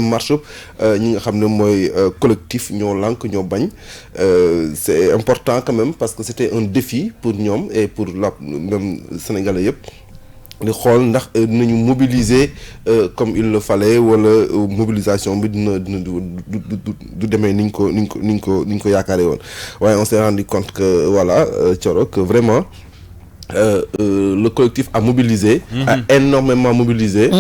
marche ñi nga xam ne mooy collectif ñoo lànk ñoo bañ c'est important quand même parce que c'était un défi pour ñoom et pour la même sénégalais yëpp di xool ndax dinañu mobiliser comme il le fallait wala mobilisation bi dina du demee ni ñu ko yaakaaree woon waaye on s'est rendu compte que voilà Thioro que vraiment le collectif a mobilisé. A énormément mobilisé.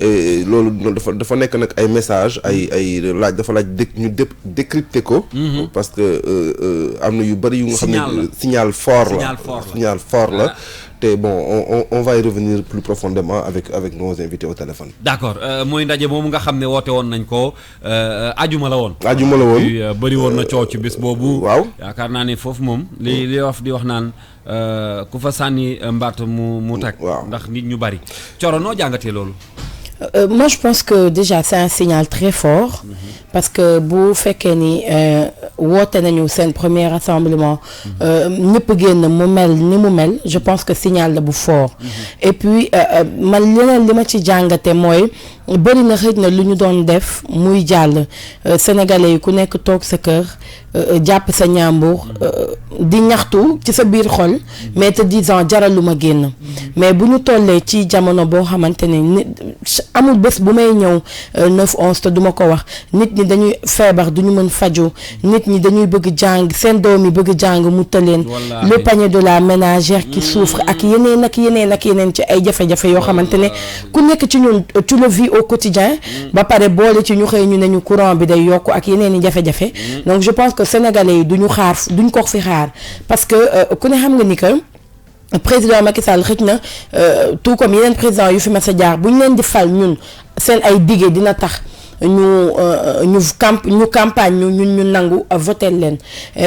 Et loolu dafa nekk nag ay message ay laaj dafa laaj ñu décrypter ko. parce que am na yu bari yu nga xam ne signal fort la. te bon on va y revenir plus profondément avec nos invités au téléphone. d'accord mooy ndaje moomu nga xam ne woote woon nañ ko ajuma la woon. bëri woon na coow ci bés boobu. waaw yaakaar naa ne foofu moom li wax di wax naan ku fa sànni mbaat mu tag. waaw ndax nit ñu bari. Thioro noo jàngatee loolu. Moi je pense que déjà c'est un signal très fort parce que bu fekkee ni woote nañu seen premier rassemblement ñëpp génn mu mel ni mu mel je pense que signal la bu fort et puis man leneen li ma ci jàngate mooy bëri na xëj na lu ñu doon def muy jàll sénégalais yi ku nekk toog sa kër jàpp sa ñaambur di ñaxtu ci sa biir xol mais te disant jaraluma génn mais bu ñu tollee ci jamono boo xamante ne amul bés bu may ñëw 9/11 te duma ko wax nit ñi dañuy feebar duñu mën faju nit ñi dañuy bëgg jàng seen doom yi bëgg jàng mu tëleen le panier de la ménagère qui souffre ak yeneen ci ay jafe-jafe yoo xamante ne ku nekk ci ñun tu le vis au quotidien ba pare boole ci ñu xëy ñu ne ñu courant bi day yokku ak yeneen i jafe-jafe donc je pense que sénégalais yi duñ ko fi xaar parce que ku ne xam nga ni que président Macky Sall xëj na tout comme yeneen président yu fi mas a jaar bu ñu leen di fal ñun seen ay dige dina tax ñu campagne ñu nangu voter leen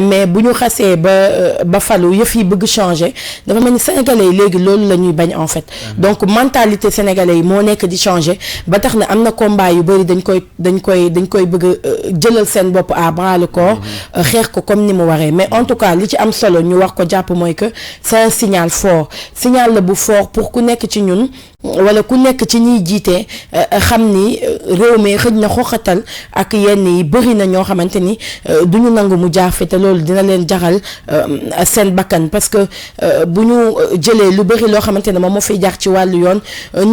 mais bu ñu xasee ba falu yëf yi bëgg changer dafa mel ni sénégalais yi léegi loolu la ñuy bañ en fait donc mentalité sénégalais yi moo nekk di changer ba tax na am na combat yu bari dañ koy bëgg jëlal seen bopp à bras le corps xeex ko comme ni mu waree mais en tout cas li ci am solo ñu wax ko jàpp mooy que c'est un signal la bu fort pour ku nekk ci ñun wala ku nekk ci ñiy jiite xam ni réew mi xëj na xoxatal ak yenn yi bëri na ñoo xamante ni du ñu nangu mu jaafe te loolu dina leen jaxal seen bakkan parce que bu ñu jëlee lu bëri loo xamante ne moom moo fiy jaar ci wàllu yoon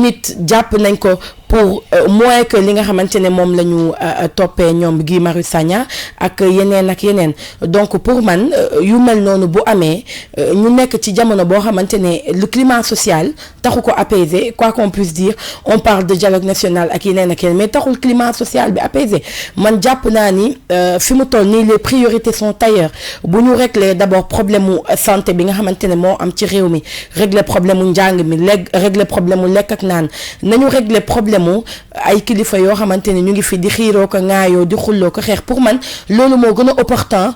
nit jàpp nañ ko pour moins que li nga xamante ne moom la ñu toppee ñoom Guy Marius Sagna ak yeneen donc pour man yu mel noonu bu amee ñu nekk ci jamono boo xamante ne le climat social taxu ko apaiser quoi qu'on puisse dire on parle de dialogue national ak yeneen mais taxul climat social bi apaisé man jàpp naa ni fi mu toll nii les priorités sont ailleurs bu ñu régler d'abord problème mu santé bi nga xamante ne moo am ci réew mi régler problème mu njàng mi régler problème mu lekk ak naan nañu régler problème mu ay kilifa yoo xamante ne ñu ngi fi di xiiroo ko ŋaayoo di xulloo ko xeex pour man loolu moo gën a opportun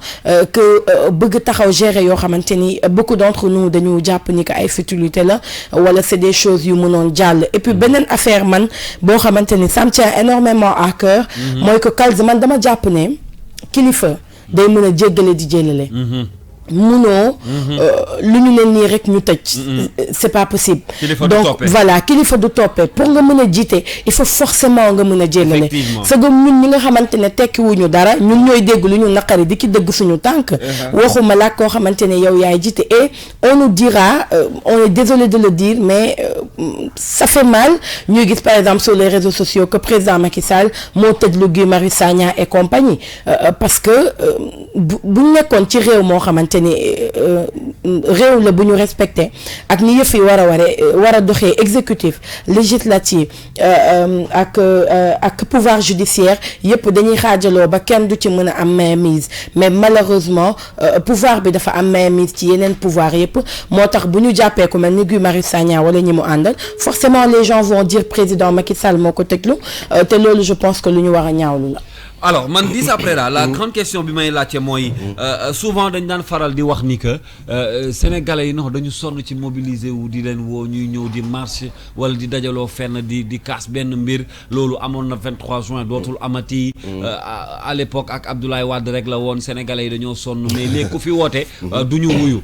que bëgg taxaw gérer yoo xamante ni beaucoup d'entre nous dañu jàpp ni que ay futilité la wala c'est des choses yu mënoon jàll et puis beneen affaire man boo xamante ni ça me tient énormément à cœur mooy que Kals man dama jàpp ne kilifa day mën a jéggale di jëlale munoo lu ñu leen nii rek ñu tëj c'est pas possible donc voilà kilifa du toppee pour nga mën a jiite il faut forcément nga mën a jëlale sagam ñun ñi nga xamante ne tekkiwuñu dara ñun ñooy dégg lu ñu naqari di ki dëgg suñu tànk waxuma la koo xamante ne yow yaay jiite et on nous dira on est désolé de le dire mais ça fait mal ñuy gis par exemple sur les réseaux sociaux que président Macky Sall moo tëj lu Guy Marius Sagna et compagnie parce que bu nekkoon ci réew moo xamante ni réew la bu ñu respecté ak ni yëf yi war a doxee exécutif législatif ak pouvoir judiciaire yëpp dañuy xaajaloo ba kenn du ci mën a am mainmise mais malheureusement pouvoir bi dafa am mainmise ci yeneen pouvoir yëpp moo tax bu ñu jàppee ku mel ni Guy Marius Sagna wala ñi mu àndal forcément les gens vont dire président Macky Sall moo ko tëjlu te loolu je pense que lu ñu war a ñaawlu la. alors man dis après là la grande question bi may laajte mooy souvent dañ daan faral di wax ni que sénégalais yi non dañu sonn ci mobiliser wu di leen woo ñuy ñëw di marche wala di dajaloo fenn di kaas benn mbir loolu amoon na 23 juin dootul amati à l'époque ak Abdoulaye Wade rek la woon sénégalais yi dañoo sonn mais léegi ku fi woote du ñu wuyu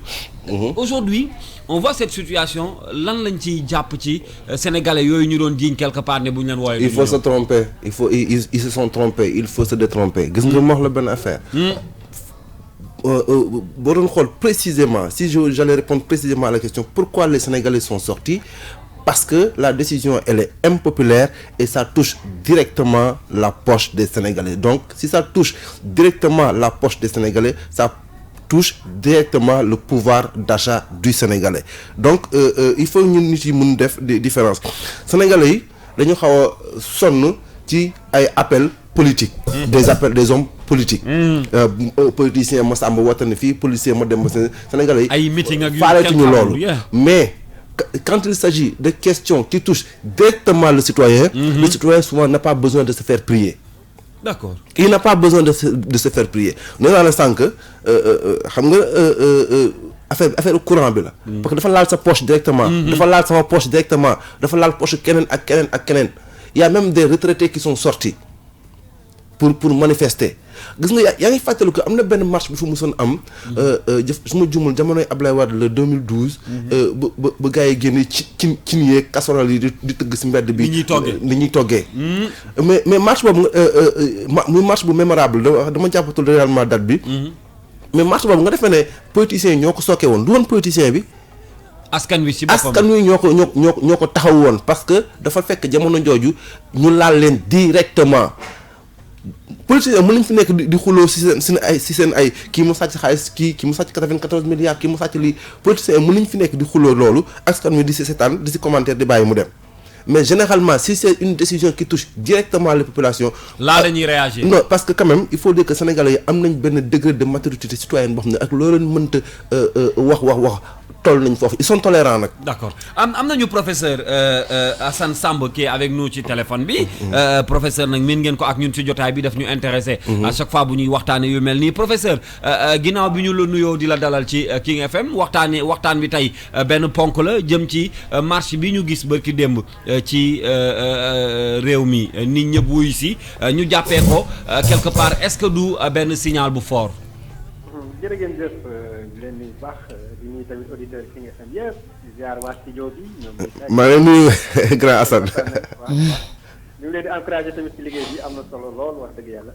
aujourd'hui on voit cette situation lan lañ ci jàpp ci sénégalais yooyu ñu doon jiiñ quelque part ne bu ñu leen wooyee. il faut se tromper ils se sont trompés il faut se détromper. gis nga wax la benn affaire. boo doon xool précisément si j'allais répondre précisément à la question pourquoi les Sénégalais sont sortis. Parce que la décision, elle est impopulaire et ça touche directement la poche des Sénégalais. Donc, si ça touche directement la poche des Sénégalais, ça touche directement le pouvoir d'achat du Sénégalais. Donc, il faut une différence. Sénégalais, nous avons sonn ci ay appels politiques. Des appels des hommes politiques. Politiciens, moi, ça me voit policiers, moi, Sénégalais. Ay meeting ak mais quand il s'agit de questions qui touchent directement le citoyen souvent n'a pas besoin de se faire prier. D'accord. Il n'a pas besoin de se faire prier. Nous dans le sens que xam nga affaire courant bi la. Parce que dafa laal sa poche directement. Dafa laal sama poche directement. Dafa laal poche keneen ak keneen. Il y a même des retraités qui sont sortis pour manifester. gis nga yaa ngi fàttaliku ko am na benn marche bu fi musoon am. su ma jumul jamonoy Ablaye Wade le 2012. ba gars yi génne ci yeeg casserole yi di tëgg si mbedd bi. ni ñuy toggee. mais marche boobu muy marche bu mémorable dama jàppatul réellement date bi. mais marche boobu nga defee ne politiciens yi ñoo ko sookee woon du woon politicien bi. askan wi ci boppam askan wi ñoo ko taxaw woon parce que dafa fekk jamono jooju ñu laal leen directement. politicien mën nañ fi nekk di xuloo si seen ay kii mu sàcc xaalis kii mu sàcc 94 milliards kii mu sàcc lii politicien mën nañ fi nekk di xuloo loolu askan wi di si seetaan di si commentaire di bàyyi mu dem mais généralement si c'est une décision qui touche directement les populations. là dañuy réagir. non parce que quand même il faut dire que sénégalais yi am nañ benn degré de maturité citoyenne boo xam ne ak loolu leen mënta wax toll nañ foofu ils sont tolérants nag. d'accord am nañu professeur Assane Samb qui est avec nous ci téléphone bi. professeur nag miin ngeen ko ak ñun ci jotaay bi daf ñu intéressé. à chaque fois bu ñuy waxtaanee yu mel nii professeur ginnaaw bi ñu la nuyoo di la dalal ci King FM waxtaan bi tey benn ponk la jëm ci marche bi ñu gis barki démb ci réew mi nit ñëpp wuyu si ñu jàppee ko quelque part est-ce que du benn signal bu fort. jërëjëf di leen nuyu baax di nuyu tamit auditeur King FM yëpp di ziar waa studio bi ñoom. maa ngi nuyu grand Assane. ñu ngi leen di encouragé tamit ci liggéey bi am na solo lool wax dëgg yàlla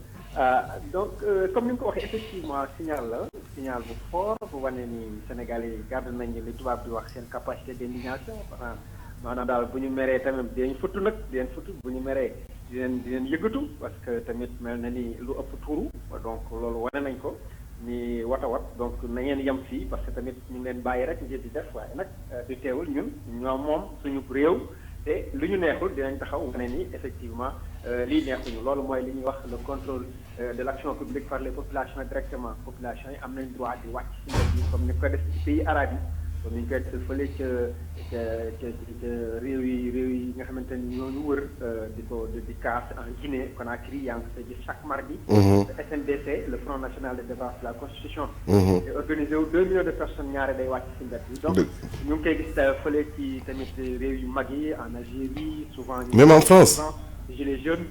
donc comme ni nga ko waxee effectivement signal bu fort bu wane ni Sénégalais yi garde nañu li tubaab di wax seen capacité d'indignation maanaam daal bu ñu meree tamit dinañ futt nag dinañ futt bu ñu meree dinañ yëggatu parce que tamit mel na ni lu ëpp tuuru donc loolu wane nañ ko. ni wat donc na ngeen yem fii parce que tamit ñu ngi leen bàyyi rek ngeen di def waaye nag di teewul ñun ñoom moom suñu réew te lu ñu neexul dinañ taxaw wane ni effectivement lii neexuñu loolu mooy li ñuy wax le contrôle de l'action publique par les populations directement population yi am nañ droit di wàcc ci mbir yi comme ni ko def ci pays arabes yi comme ni ñu koy def fële ca réew yi nga xamante ni ñoo ñu wër di kaas en Guinée Conakry yaa ngi koy gis chaque mardi. le FNDC le Front National de Défense de la Constitution. te organisé wu 2 millions de personnes ñaare day wàcc ci mbedd yi. donc ñu ngi koy gis fële ci tamit réew yu mag yi en Algérie souvent. même en France gilets jaunes.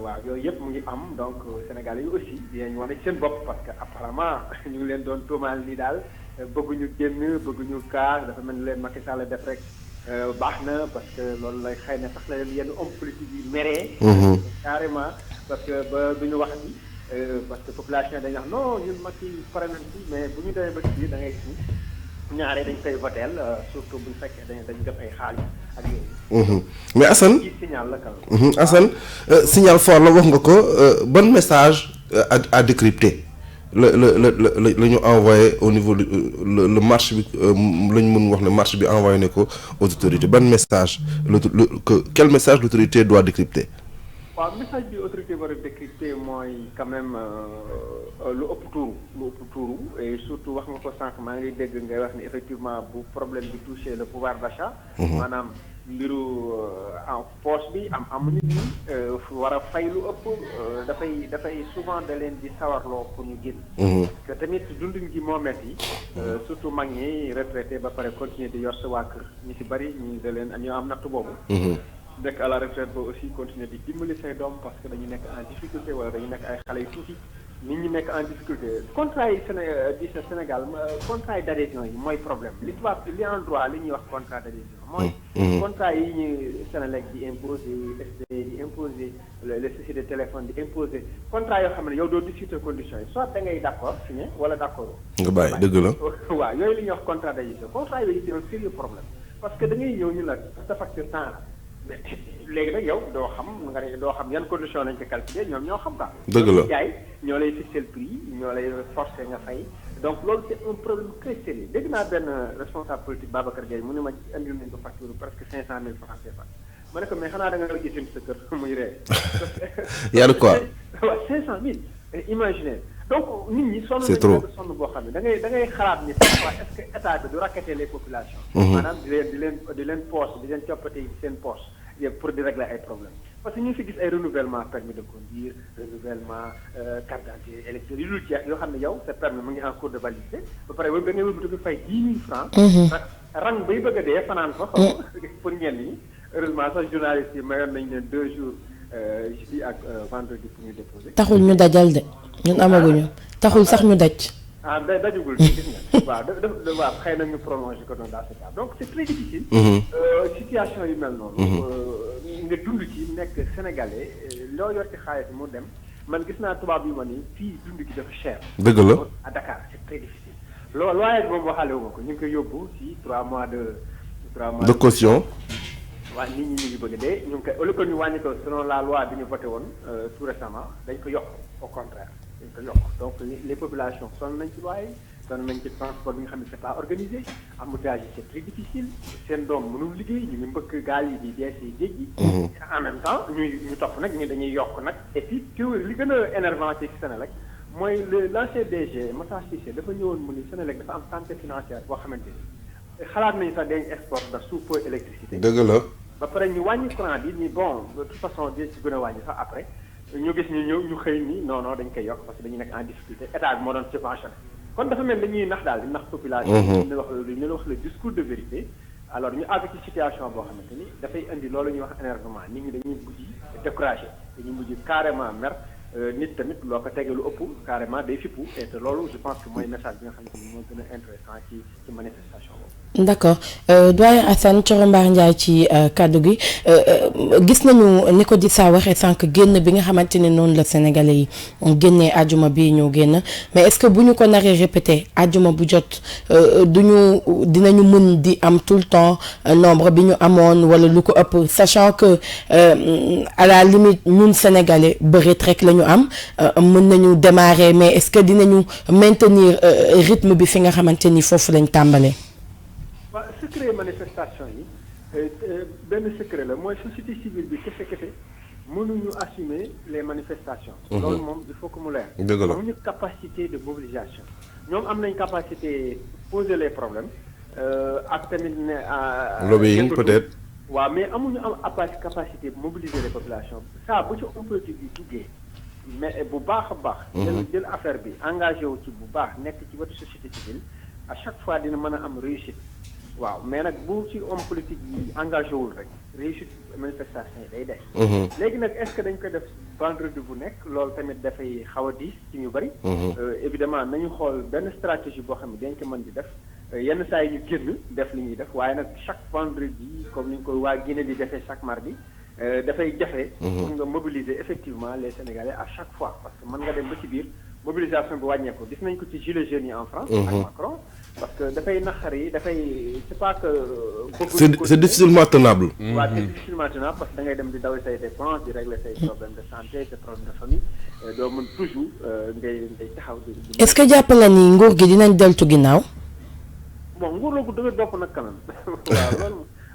waaw yooyu yëpp mu ngi am donc Sénégalais yi aussi dinañ wane seen bopp parce que apparemment ñu ngi leen doon tuumaal ni daal bëgguñu génn bëgguñu kaar dafa mel ni leen Macky Sall def rek baax na parce que loolu lay xëy na sax la leen yenn homme politique yi meree. carrément parce que ba duñu wax ni parce que population dañuy wax non ñun Macky pare nañ ci mais bu ñu demee ba ci biir da ngay gis ñaare dañ koy voteel surtout bu ñu fekkee dañu def ay xaalis ak yooyu. mais Assane signal la quand Assane signal fort la wax nga ko ban message à décrypter la ñu envoyé au niveau le marche bi la ñu mën wax ne marche bi envoyé ne ko aux autorités ban message quel message l'autorité doit décrypter. waaw message bi autorité war a décrypter mooy quand même lu ëpp tuuru et surtout wax nga ko sànq maa ngi dégg ngay wax ni effectivement bu problème bi touché le pouvoir d'achat. maanaam mbiru en poche bi amuñu ni war a fay lu ëpp dafay souvent da leen di sawarloo pour ñu génn. parce que tamit dundin gi moo metti surtout mag ñi retraité ba pare continuer di yor sa waa kër ñu ci bari ñu da leen ñoo am natt boobu. nekk à la retraite ba aussi continuer di dimbali say doom parce que dañu nekk en difficulté wala dañu nekk ay xale yu tuuti nit ñi nekk en difficulté contrat yi Sénégal contrat yi d'adhésion yi mooy problème li tubaab li en droit li ñuy wax contrat d'adhésion mooy contrat yi ñu Sénélec di imposer SDE di imposer les sociétés de téléphone di imposer contrat yoo xam ne yow doo discuter conditions yi soit da ngay d'accord signé wala d'accord nga bàyyi dëgg la. waaw yooyu li ñuy wax contrat d'adhésion contrat yooyu c'est un sérieux problème parce que da ngay ñëw ñu la sa facture temps la mais léegi nag yow doo xam yan condition lañ ko calculer ñoom ñoo xam daal. dëgg la jaay ñoo lay fixer le prix ñoo lay forcer nga fay donc loolu c'est un problème très sérieux dégg naa benn responsable politique Babacar Gueye mu ne ma andil nañ ko facture presque 500 000 francs CFA ma ne ko mais xanaa da nga la gisin sa kër muy ree. yàlla quoi. waaw 500 000 imaginez donc nit ñi sonn c'est trop sonn boo xam ne da ngay xalaat ni parfois est-ce que état bi du racketter les populations. maanaam di leen poche di leen coppate seen poche pour di régler ay problèmes parce que ñu ngi fi gis ay renouvellement permis de conduire renouvellement carte d'identité électeur yu dul jeex yoo xam ne yow sa permis mu ngi en cours de validité ba pare da ngay wëlbati ko fay 10 000 francs. rang bay bëgg a dee fanaan fa. pour ñenn ñi heureusement sax journalistes yi mayoon nañ leen 2 jours. jeudi ak vendredi pour ñu déposer. taxul ñu dajal de ñun amaguñu taxul sax ñu daj. dajugul gis nga. waaw xëy na ñu prolongé ko doon dans ce cas donc c'est très difficile. situation yu mel noonu. nga dund ci nekk sénégalais loo yor ci xaalis mu dem man gis naa tubaab yu ma ni fii dund gi dafa cher. dëgg la à Dakar c'est très difficile. loolu waaye moom waxaale wu ma ko ñu ngi koy yóbbu ci 3 mois de caution. waaw nit ñi ñu ngi bëgg dee ñu ngi koy au lieu que ñu wàññi ko selon la loi bi ñu voté woon tout récemment dañ ko yokk au contraire dañ ko yokk donc les populations sonn nañ ci loyer sonn nañ ci transport bi nga xam ne c'est pas organisé embouteillage yi c'est très difficile seen doom mënul liggéey ñu ngi mbëkk gaal yi di dee si géej gi. en même temps ñu topp nag ñu dañuy yokk nag et puis li gën a énervant ci Sénélec mooy l'ancien DG Moussa Cissé dafa ñëwoon mu ni Sénélec dafa am santé financière boo xamante ni xalaat nañu sax dañ export da sous peu électricité. dëgg la. ba pare ñu wàññi courant bi ni bon de toute façon di ci gën a wàññi sax après ñu gis ñu ñëw ñu xëy ni non dañ koy yokk parce que dañu nekk en difficulté état bi moo doon subventionné kon dafa mel dañuy nax daal di nax population ñu wax le discours de vérité alors ñu àgg ci situation boo xamante ni dafay indi loolu ñuy wax énervement nit ñi dañuy mujj découragé dañuy mujj carrément mer nit tamit loo ko tegee lu ëpp carrément day fippu et te loolu je pense que mooy message bi nga xamante ni moo gën a intéressant ci manifestation boobu. d'accord doyen Assane Thioro Mbar Ndiaye ci kaddu gi gis nañu ni ko di saa waxee sànq génn bi nga xamante ne noonu la sénégalais yi génnee àjjuma bi ñëw génn mais est-ce que bu ñu ko naree répété àjjuma bu jot dinañu mën di am tout le temps nombre bi ñu amoon wala lu ko ëpp sachant que à la limite ñun sénégalais bëreet rek la ñu am mën nañu démarrer mais est-ce que dinañu maintenir rythme bi fi nga xamante ni foofu lañ tàmbalee. waaw secret manifestation yi benn secret la mooy société civile bi kese mënuñu assumer les manifestations. loolu moom il faut que mu leer. dëgg la amuñu capacité de mobilisation ñoom am nañ capacité poser les problèmes ak tamit ne. lobbying peut-être. waaw mais amuñu capacité mobiliser les populations ça bu ci homme politique yi duggee mais bu baax a baax. jël affaire bi engagé wu ci bu baax nekk ci wetu société civile à chaque fois dina mën a am réussite. waaw mais nag bu ci homme politique yi engagé wul rek réussite manifestation yi day des. léegi nag est-ce que dañ koy def vendredi bu nekk loolu tamit dafay xaw a diis ci ñu bari. évidemment nañu xool benn stratégie boo xam ne dañ ko mën di def yenn saa yi ñu génn def li ñuy def waaye nag chaque vendredi comme ni ñu ko waa Guinée di defee chaque mardi dafay jafe. pour nga mobiliser effectivement les Sénégalais à chaque fois parce que mën nga dem ba ci biir mobilisation bi wàññeeku gis nañ ko ci gilets jaunes yi en France. ak Macron. parce que dafay naqari dafay c'est pas que. c'est difficilement tenable. waaw c'est difficilement tenable parce que da ngay dem di daw say dépenses di régler say problèmes de santé say problèmes de famille doo mën toujours ngay taxaw di. est-ce que jàpp nga ni nguur gi dinañ deltu ginnaaw. bon nguur la gu dëgër bopp nag quand même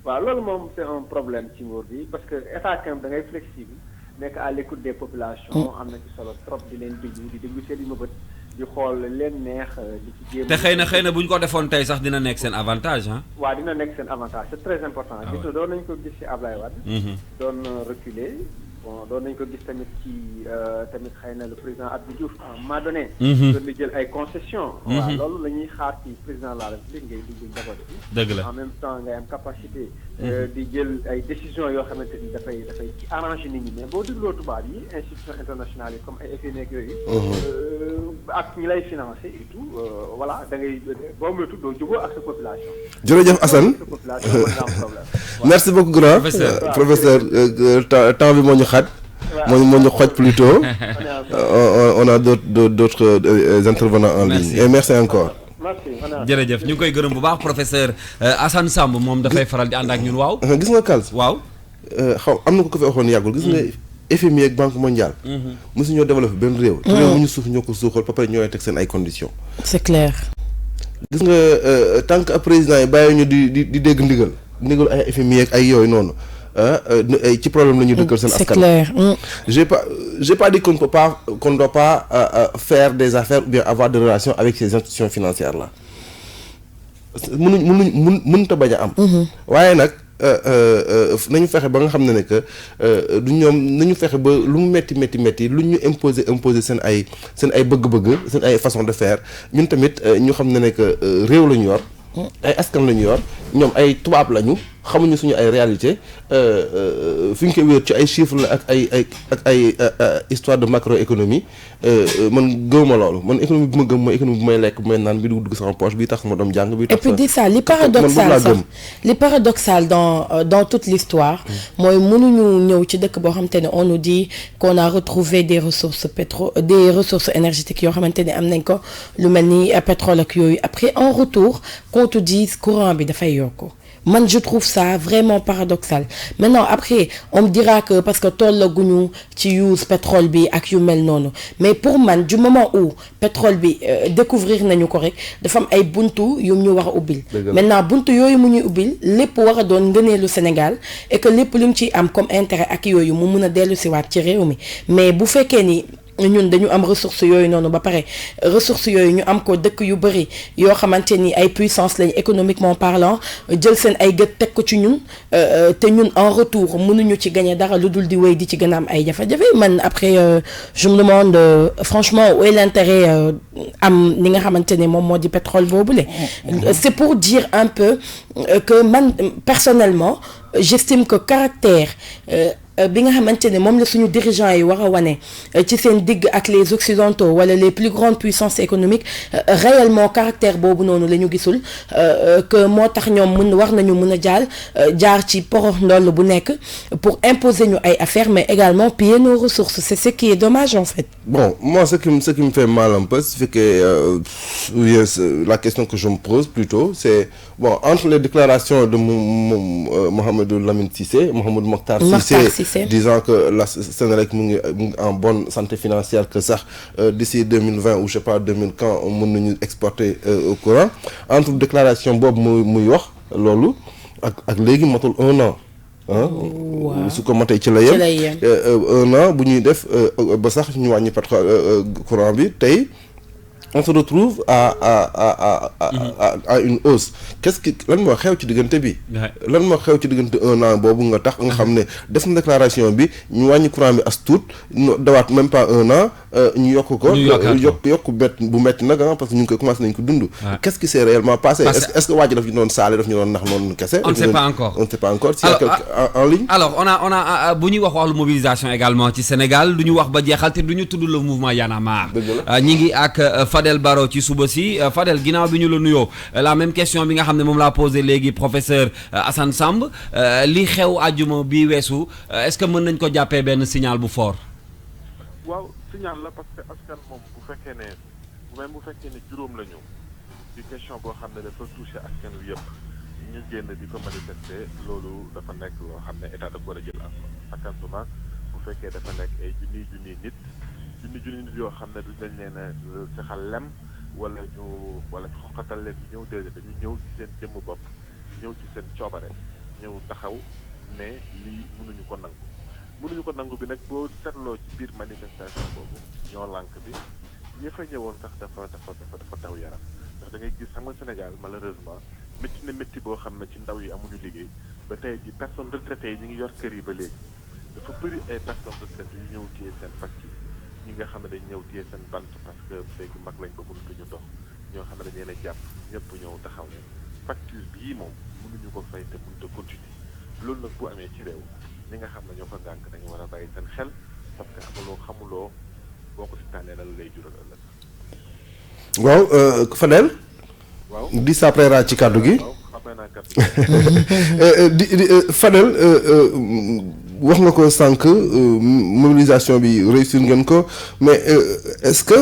waaw loolu moom c'est un problème ci nguur gi parce que état quand même da ngay flexible nekk à l'écoute des populations. am na ci solo trop di leen déglu seen i mëbët. di xool leen neex di ci jéem. te xëy na bu ñu ko defoon tey sax dina nekk seen avantage ah. waaw dina nekk seen avantage c'est très important. gis nga doon nañu ko gis ci Ablaye Wade. doon reculer bon doon nañu ko gis tamit ci tamit xëy na le président Abdou Diouf à un moment donné. doon na jël ay concessions. waaw loolu la ñuy xaar ci président de la République ngay dugg njaboot bi. dëgg la en même temps ngay am capacité di jël ay décisions yoo xamante ni dafay ci arranger nit ñi mais boo dégloo tubaab yi institutions internationales yi comme ay FMI ak yooyu. ak ñi lay financer et tout voilà da ngay boo moytu doo jubóo ak sa population. jërëjëf Assane merci beaucoup grand professeur temps bi moo ñu xat. moo ñu xoj plutôt. on a d'autres intervenants en ligne. Et merci encore. jërëjëf ñu ngi koy gërëm bu baax professeur Assane Samb moom dafay faral di ànd ak ñun waaw. gis nga Kals. waaw. xaw am na ko fi waxoon yàggul gis nga FMI ak Banque mondiale. mosu ñoo développé benn réew. te réew mu ñu suuf ñoo ko suuxal ba pare ñooy teg seen ay conditions. c'est clair. gis nga tant que président yi bàyyi ñu di dégg ndigal ay FMI ak ay yooyu noonu. ci problème la ñu dëkkal seen askan. c'est clair. j'ai pas dit qu'on ne doit pas faire des affaires ou bien avoir des relations avec ces institutions financières là mënut a bañ a am. waaye nag nañu fexe ba nga xam ne que du ñoom nañu fexe ba lu mu métti lu ñu imposer seen ay bëgg-bëgg seen ay façon de faire ñun tamit ñu xam ne que réew la ñu yor. ay askan la ñu yor ñoom ay tubaab lañu xamuñu suñu ay réalité fi ñu koy wéer ci ay chiffres la ak ay histoire de macroéconomie man gëwuma loolu man économie bi ma gëm mooy économie bi may lekk bi may naan bi dugg sama poche bi tax sama doom jàng bi tax. et puis di ça li paradoxal dans toute l'histoire mooy mënuñu ñëw ci dëkk boo xamante ne on nous dit qu'on a retrouvé des ressources énergétiques yoo xamante ne am nañ ko lu mel ni pétrole ak yooyu après en retour qu'on te dise courant bi dafay yokku. Man je trouve ça vraiment paradoxal maintenant après on me dira que parce que tollaguñu ci use pétrole bi ak yu mel noonu mais pour man du moment où pétrole bi découvrir nañu ko rek dafa am ay buntu yu ñu war a ubbil maintenant buntu yooyu mu ñuy ubbil lépp war a doon ngëneelu Sénégal et que lépp lu mu ciy am comme intérêt ak yooyu mu mun a dellu siwaat ci réew mi mais bu fekkee ni ñun dañu am ressources yooyu noonu ba pare ressources yooyu ñu am ko dëkk yu bëri yoo xamante ni ay puissance lañ économiquement parlant jël seen ay gët teg ko ci ñun te ñun en retour mënuñu ci gagner dara lu dul di wéy di ci gën a am ay jafe-jafe man après je me demande franchement où est l'intérêt am li nga xamante ne moom moo di pétrole boobule. C'est pour dire un peu que man personnellement j'estime que caractère bi nga xamante ne moom la suñu dirigeants yi war a wane ci seen digg ak les occidentaux wala les plus grandes puissances économiques réellement caractère boobu noonu la ñu gisul que moo tax ñoom war nañu mën a jaar ci porox ndoll bu nekk pour imposer ñu ay affaires mais également piller nos ressources c'est ce qui est dommage en fait. Bon, moi ce qui me fait mal un peu c'est que la question que je me pose plutôt c'est bon entre les déclarations de Mohamedou Lamine Cissé, Mohamed Mokhtar Cissé disant que la Sénélec mu ngi en bonne santé financière que sax d'ici 2020 ou je sais pas 2000 quand mën nañu exporter au courant entre déclaration boobu muy wax loolu ak léegi matul 1 an su ko matee ci la yem 1 an bu ñuy def ba sax ñu wàññi pétrole courant bi tey on se retrouve à une hausse lan moo xew ci diggante bi lan moo xew ci diggante 1 an boobu nga tax nga xam ne def na déclaration bi ñu wàññi courant bi as tuut dawaat même pas 1 an ñu yokk ko yokk bu metti nag parce que ñu ngi koy commencé nañ ko dund qu'est-ce qui s'est réellement passé est-ce que waa ji daf ñu doon saale daf ñu doon nax noonu kese on ne sait pas encore s'il y a quelqu'un en ligne alors on a bu ñuy wax wàllu mobilisation également ci Sénégal du ñu wax ba jeexal te du ñu tudd le mouvement Y en a marre ñi ngi ak Fadel Barro ci suba si Fadel ginnaaw bi ñu la nuyoo la même question bi nga xam ne moom laa posé léegi professeur Assane Samb li xew àjjuma bi weesu est-ce que mën nañ ko jàppee benn signal bu fort. waaw signal la parce que askan moom bu fekkee ne juróom la ñu ci question boo xam ne dafa touché askan wi yëpp ñu génn di ko manifester loolu dafa nekk loo xam ne état dafa war a jël askan bu fekkee dafa nekk ay junniy nit yoo xam ne du dañ leen a saxal lem wala ñu xoqatal leen ñëw déedéet dañu ñëw ci seen jëmm bopp ñëw ci seen coobare ñëw taxaw ne lii mënuñu ko nangu bi nag boo seetloo ci biir manifestation boobu ñoo lànk bi ñi fa ñëwoon sax dafa daw yaram ndax da ngay gis xam nga Sénégal malheureusement métti boo xam ne ci ndaw yi amuñu liggéey ba tey ji personnes retraitées yi ñu ngi yor kër yi ba léegi dafa bëri ay personnes retraitées yu ñëw téye seen facture ñi nga xam ne dañ ñëw téye seen bant parce que léegi mag lañ ba mënutuñu dox ñoo xam ne dañ leen a jàpp ñëpp ñëw taxaw ne facture bii moom mënuñu ko fay te mënut a continuer loolu nag bu amee ci réew ñi nga xam ne ñoo ko ngànk dañu war a bàyyi seen xel parce que xamuloo boo ko si tànnee lan lay jural ëllëg. waaw Fadel. waaw di s'apprêter ci kàddu gi. waaw xam naa kàddu di Fadel wax nga ko sànq mobilisation bi réussir ngeen ko mais est-ce que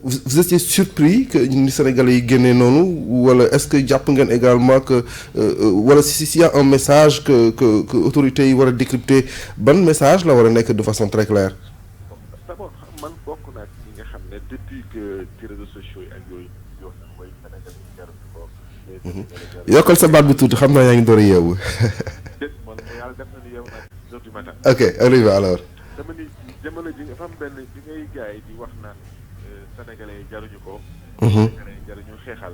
vous étiez surpris que ni Sénégalais yi génnee noonu wala est-ce que jàpp ngeen également que wala s'il y a un message que autorités yi war a décrypter ban message la war a nekk de façon très claire. d'abord man bokk naa ci ñi nga xam ne depuis que ci réseaux sociaux yi ak yooyu yoo xam mooy Sénégal yi jarul ko. yokkal sa baat bi tuuti xam naa yaa ngi door a yeewu. déet man yàlla def na ni yow nag 2 heures du matin. ok arrivé alors. dama ni jamono ji nga xam benn bi ngay gars yi di wax naan sénégalais yi jaruñu ko. sénégalais yi jaruñu xeexal.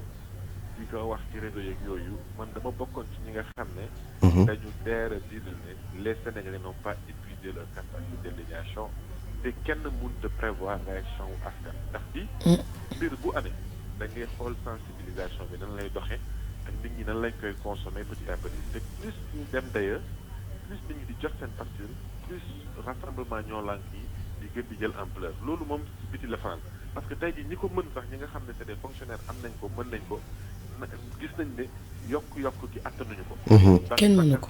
di ko wax ci réseau yeeg yooyu man dama bokkoon ci ñi nga xam ne. dañu deer a dire ne les sénégalais n'ont pas épuisé leur capacité d'indignation te kenn mënut a prévoir réaction wu askan ndax bi mbir bu amee da ngay xool sensibilisation bi nan lay doxee ak nit ñi nan lañ koy consommer petit à petit te plus ñu dem d'ailleurs plus nit ñi di jot seen facture plus rassemblement ñoo lànk yi di gën di jël ampleur loolu moom ci biti la fanaan parce que tey jii ñi ko mën sax ñi nga xam ne c'est des fonctionnaires am nañ ko mën nañ ko gis nañ ne yokk gi attanuñu ko. kenn mënu ko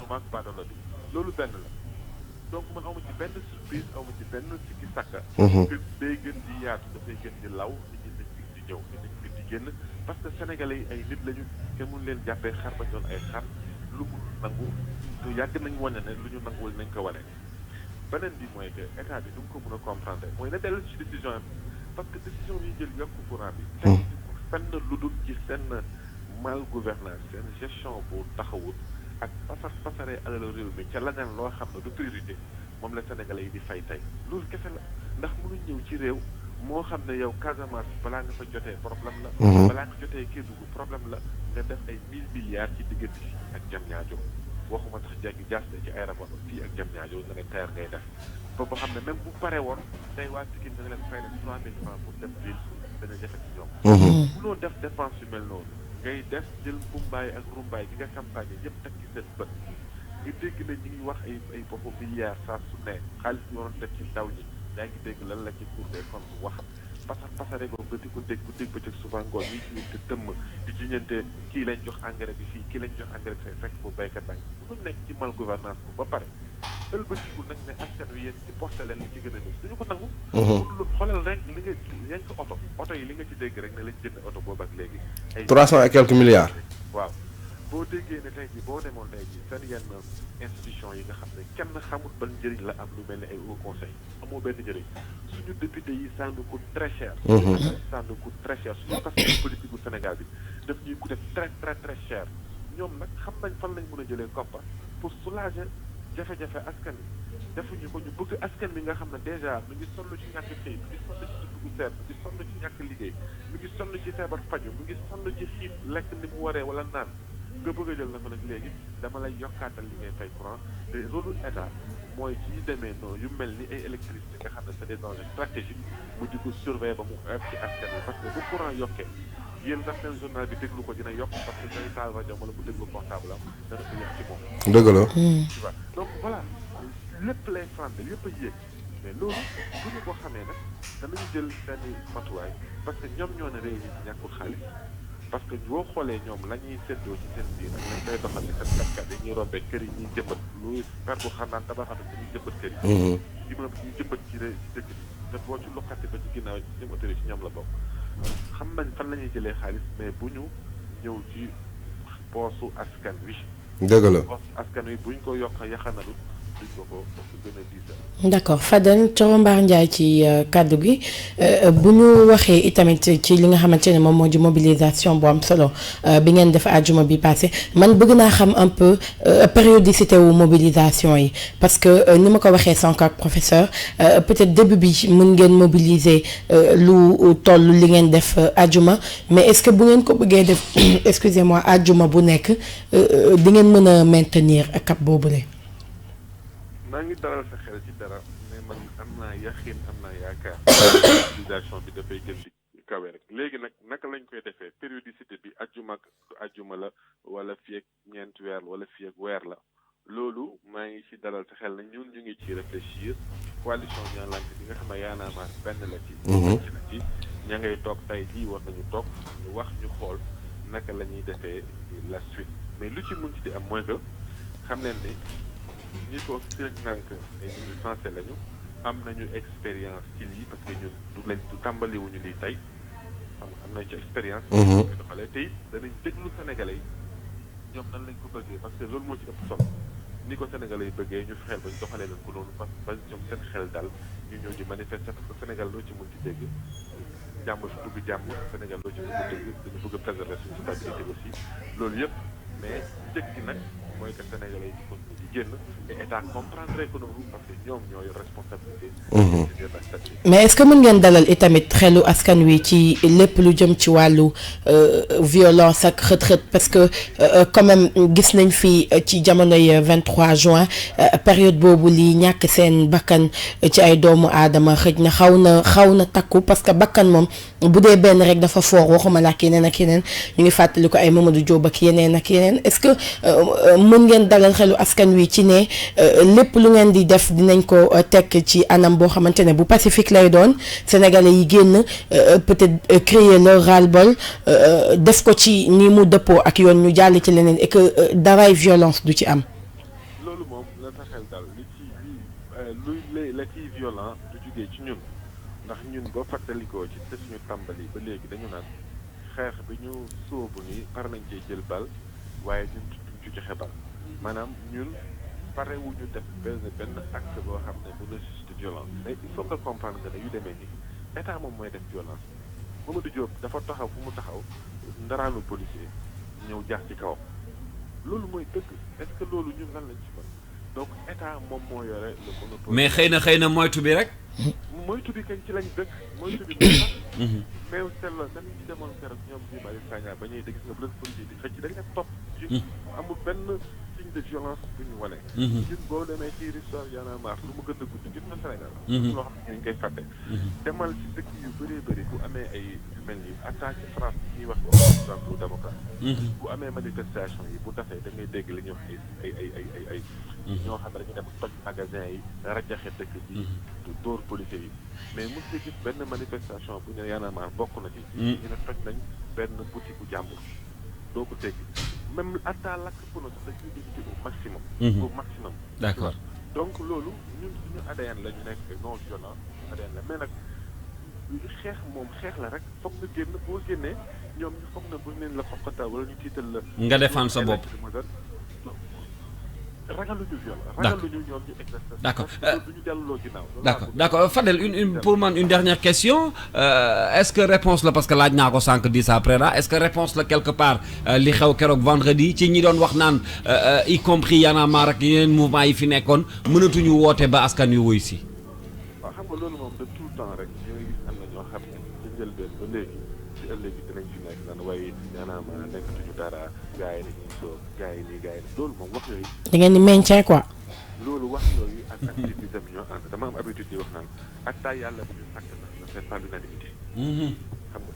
loolu benn la donc man awma ci benn surprise awma ci benn sikki sàkka que day gën di yaatu dafay gën di law nit ñi dañ di ñëw nit ñi dañ di génn parce que sénégalais yi ay nit lañu kenn mënu leen jàppee xar ba doon ay xar lu mu nangu yàgg nañ wane ne lu ñu nanguwul nañ ko wane beneen bi mooy que état bi du mu ko mën a comprendre mooy na dellu ci décision am parce que décision yi jël yokk courant bi tey fenn lu dul ci seen mal gouvernance seen gestion bu taxawut ak pasaree alal réew mi ca leneen loo xam ne du priorité moom la sénégalais yi di fay tey loolu kese la ndax mënuñ ñëw ci réew moo xam ne yow Casamance balaa nga fa jotee problème la balaa nga jotee Kédougou problème la nga def ay 1000 milliards ci diggante fii ak Diamniadio waxuma sax jéggi jaas ci aéroport fii ak Diamniadio nga ne teer ngay def ba boo xam ne même bu paree woon tey waa Pikine da nga leen fay leen 3000 francs pour dem ville dana jafe ci ñoom mënoo def dépense yu mel noonu ngay def jël mbumbaay ak rumbaay gi nga campagne yëpp teg ci seen bët nga dégg ne ñu ngi wax ay boppu milliards saa su ne xaalis bi waroon def ci ndaw ñi yaa ngi dégg lan la ci Cour des comptes wax pasare ko nga di ko dégg bu dégg bëccëg souvent ngoon ñi ci te tëmm di jiñante kii lañ jox engrais bi fii kii lañ jox engrais bi fekk bu béykat baa ngi bu nekk ci mal gouvernance bu ba pare ëlbatiku nag ne askan wi yéen ci porté leen li ci gën a def dañu ko nangu lu xoolal rek li nga yaa ngi ko oto yi li nga ci dégg rek ne lañ jënd oto boobu ak léegi ay 300 et quelques milliards waaw boo déggee ne tey jii boo demoon tey jii seen yenn institution yi nga xam ne kenn xamul ban njëriñ la am lu mel ne ay haut conseil amoo benn njëriñ suñu député yi ça nous coûte très cher ça nous coûte très cher suñu parti politique bu Sénégal bi daf ñuy coûter très très très cher ñoom nag xam nañ fan lañ mën a jëlee koppar pour soulager jafe-jafe askan wi defuñu ko ñu bëgg askan bi nga xam ne dèjà mu ngi sonn ci ñàkk xëy mu ngi sonn ci dugg seet mu ngi sonn ci ñàkk liggéey mu ngi sonn ci feebar faju mu ngi sonn ci xiif lekk ni mu waree wala naan nga bëgg a jël na ko nag léegi dama lay yokkaatal li ngay fay courant te rôle état mooy ci demee noonu yu mel ni ay électricité nga xam ne c'est des enjeux stratégiques mu di ko surveiller ba mu ëpp ci askan wi parce que bu courant yokkee yéen sax seen journal bi déglu ko dina yokk parce que day taal rajo wala bu déglu portable am dana ko yokk ci moom. dëgg la. tu vois donc voilà lépp lay flambé lépp a yéeg mais loolu bu ñu ko xamee nag danañu jël seen matuwaay parce que ñoom ñoo ne réew mi ñàkkul xaalis parce que boo xoolee ñoom la ñuy séddoo ci seen biir ak lañ koy doxal ci seen katkat yi ñuy rombee kër yi ñuy jëmbat lu per bu xam naan tabaxatu dañuy jëmbat kër yi immeuble ñuy jëmbat ci dëkk bi te boo ci lokkati ba ci ginnaaw ci seen autorité ci ñoom la bokk xam nañ fan la ñuy jëlee xaalis mais bu ñu ñëw ci poosu askan wi dëgg la poosu askan wi buñ ko yokk yaxanalu duñ ko ko gën a diisal. d'accord Fadel Thioro Mbar Ndiaye ci kàddu gi bu ñu waxee itamit ci li nga xamante ne moom moo di mobilisation bu am solo bi ngeen def àjjuma bi passé man bëgg naa xam un peu périodicité wu mobilisation yi parce que ni ma ko waxee sànq ak professeur peut-être début bi mën ngeen mobiliser lu toll li ngeen def àjjuma mais est-ce que bu ngeen ko bëggee def excusez-moi àjjuma bu nekk di ngeen mën a maintenir cap boobule. maa ngi dalal sa xel ci dara mais man am naa yaxin am naa yaakaar mobilisation bi dafay gën di kawe rek léegi nag naka lañ koy defee périodicité bi ajjuma ak ajjuma la wala fii ak ñeenti weer wala fii ak weer la loolu maa ngi ci dalal sa xel na ñun ñu ngi ci réfléchir coalition Ñoo Lank bi nga xam ne Y'en a marre benn la ci ci ña ngay toog tey jii war nañu toog ñu wax ñu xool naka la ñuy defee la suite mais lu ci mun ci di am mooy que xam leen ni ñi ko sirnank ay ñun français lañu am nañu expérience ci lii parce que ñun du tàmbaliwuñu lii tey xam nga am nañ ci expérience koy doxalee te it danañ déglu sénégalais yi ñoom nan lañ ko bëggee parce que loolu moo ci ëpp solo ni ko sénégalais yi bëggee ñu fexeel ba ñu doxalee leen ko noonu parce que ba ñoom seen xel dal ñu ñëw di manifester parce que Sénégal loo ci mun ci dégg jàmm su dugg jàmm Sénégal loo ci mun ci dégg dañu bëgg a préserver suñu stabilité aussi loolu yëpp mais njëkk gi nag mooy que sénégalais yi di continuer di génn et état comprendre économie parce que ñoom ñooy responsabilité mais est-ce que mën ngeen dalal itamit xelu askan wi ci lépp lu jëm ci wàllu violence ak xët-xët parce que quand même gis nañ fi ci jamonoy 23 juin période boobu li ñàkk seen bakkan ci ay doomu aadama xëj na xaw na takku parce que bakkan moom bu dee benn rek dafa foor waxuma la ak yeneen ñu ngi fàttali ko ay Mamadou Diop ak yeneen ak yeneen est-ce que mën ngeen dalal xelu askan wi ci ne lépp lu ngeen di def dinañ ko tekk ci anam boo xamante ne bu pacifique lay doon sénégalais yi génn peut-être créer leur ras-le-bol def ko ci ni mu dëppoo ak yoon ñu jàll ci leneen et que daray violence du ci am. loolu moom la sa xel daal li ci la ciy violent du jugee ci ñun ndax ñun boo fàttalikoo ci te suñu tàmbali ba léegi dañu naan xeex bi ñu sóobu ni par nañ cee jël bal waaye ñun duñ ci joxe bal maanaam ñun pare wu ñu def benn acte boo xam ne bu nécessite violence mais il faut que comprendre que ne yu demee ni état moom mooy def violence Mamadou Diop dafa taxaw fu mu taxaw ndaraanu policier ñëw jaar ci kawam loolu mooy dëgg est-ce que loolu ñun lan lañ ci mën donc état moom moo yore le monopole. mais xëy na moytu bi rek. moytu bi kañ ci lañ dëkk moytu bi moo tax. mais seetlu na ñu ci demoon keroog ñoom Guy Marius Sagna ba ñuy dégg nga bu leen policier di xëcc dañ leen topp. amul benn signe de violence bu ñu wane. ñun boo demee ci histoire Y'en a marre lu mu gën a gudd gis na Sénégal. loo xam ne ñu ngi koy fàtte. demal ci dëkk yu bëree bëri bu amee ay yu mel ni attaque France ñuy wax occidentaux démocrate. bu amee manifestation yi bu tafee da ngay dégg li ñuy wax ay ñoo xam ne dañu dem toj magasin yi rajaxe dëkk bi dóor policiers yi mais mos nga gis benn manifestation bu ñu Y'en a marre bokk na ci ñu ne toj nañ benn boutique bu jàmbur doo ko dégg même atta lakk pono sax dañuy limité au maximum au maximum d'accord donc loolu ñun suñu ADN la ñu nekk non violent ADN la mais nag xeex moom xeex la rek foog nga génn boo génnee ñoom ñu foog na buñ leen la foqatal wala ñu tiital la nga défendre sa bopp ragaluñu violence ragaluñu ñoom ñu exercer d'accord duñu delloo ginnaaw d'accord Fadel une pour man une dernière question est-ce que réponse la parce que laaj naa ko sànq di ça après là est-ce que réponse la quelque part li xew keroog vendredi ci ñi doon wax naan y compris Y'en a marre ak yeneen mouvement yi fi nekkoon mënatuñu woote ba askan wi wuy si. waaw xam nga loolu moom de tout le temps rek ñu ngi gis am na ñoo xam ne ci njëlbeen ba léegi ci ëllëg dinañ fi nekk naan waaye Y'en a marre nekkatuñu dara gars yi dañuy sóob gars yi nii gars yi loolu moom wax yooyu. da ngeen di maintien quoi. loolu wax yooyu ak activisme ñoo ànd dama am habitude di wax naan ak taay yàlla bu ñu sàkk na ne c'est pas l'unanimité. xam nga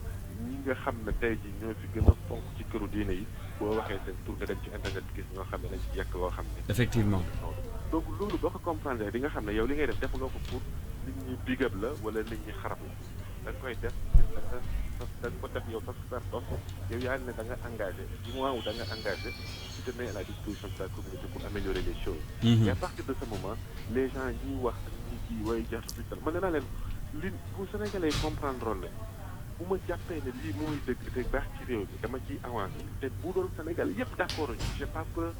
ñi nga xam ne tey jii ñoo fi gën a fonk ci këru diine yi boo waxee seen tur nga dem ci internet gis ñoo xam ne dañ ci yekk loo xam ne. effectivement. donc loolu boo ko comprendre di nga xam ne yow li ngay def defuloo ko pour nit ñi bigab la wala nit ñi xarab la da nga koy def da nga ko def yow sa super dos yow yaa ne da nga engagé du moment où da nga engagé tu te mets à la disposition de la communauté pour améliorer les choses. Et à partir de ce moment les gens ñiy wax ak ñi kii way jartu bi tal man nee naa leen li bu Sénégalais comprendre ne bu ma jàppee ne lii mooy dëgg te baax ci réew mi dama ciy avancé te bu doon Sénégal yëpp d'accord ñu j'ai pas peur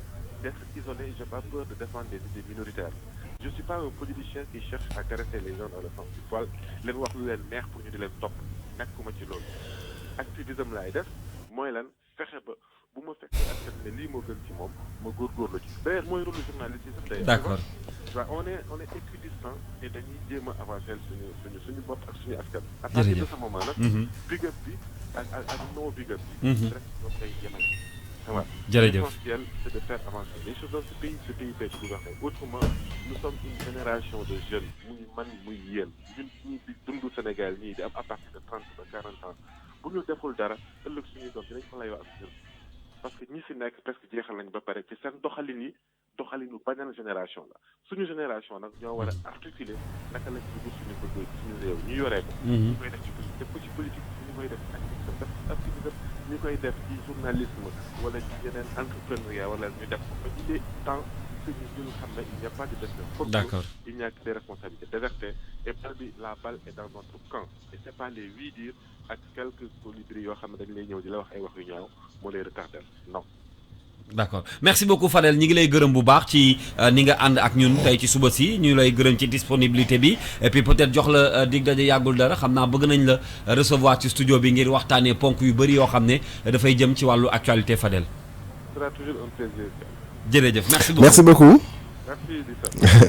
d'être isolé j'ai pas peur de défendre des idées minoritaires je suis pas un politicien qui cherche à caresser les gens dans le sens du poil leen wax lu leen neex pour ñu di leen topp nekkuma ci loolu activisme laay def mooy lan fexe ba bu ma fekkee askan ne lii moo gën ci moom ma góorgóorlu ci d'ailleurs mooy rôle journaliste yi sax day d'accord on est équidistant et dañuy jéem a avancer suñu bopp ak suñu askan à partir de ce moment nag big up bi ak non big up bi rek ñoom day yemal voilà jërëjëf l'essentiel c'est de faire avancer les choses dans ce pays peut gouverner autrement nous sommes une génération de jeunes muy man muy yéen ñun ñii di dund Sénégal ñii di am à partir de 30 ba 40 ans bu ñu deful dara ëllëg suñuy doom dinañ ko layoo ak ñun parce que ñi fi nekk presque jeexal nañ ba pare ci seen doxalin yi doxalinu beneen génération la suñu génération nag ñoo war a articuler naka lañ dugg suñu bëgg suñu réew ñu yoree ko. ñu koy def ci politique ñu koy def activité ñu koy def ci journalisme wala ci yeneen entrepreneuriat wala ñu def ko ba il est temps que ñu xam ne il n'y a pas de destin. D'accord. Il n'y a que des responsabilités désertées et la balle est dans notre camp et c'est pas les oui dire ak quelques colibris yoo xam ne dañ lay ñëw di la wax ay wax yu ñaaw moo lay retardel non. D'accord merci beaucoup Fadel ñi ngi lay gërëm bu baax ci ni nga ànd ak ñun tey ci suba si ñu lay gërëm ci disponibilité bi et puis peut-être jox la dig daje yàggul dara xam naa bëgg nañ la recevoir ci studio bi ngir waxtaanee ponk yu bëri yoo xam ne dafay jëm ci wàllu actualité Fadel. Ce sera toujours un plaisir. jërëjëf merci beaucoup merci beaucoup.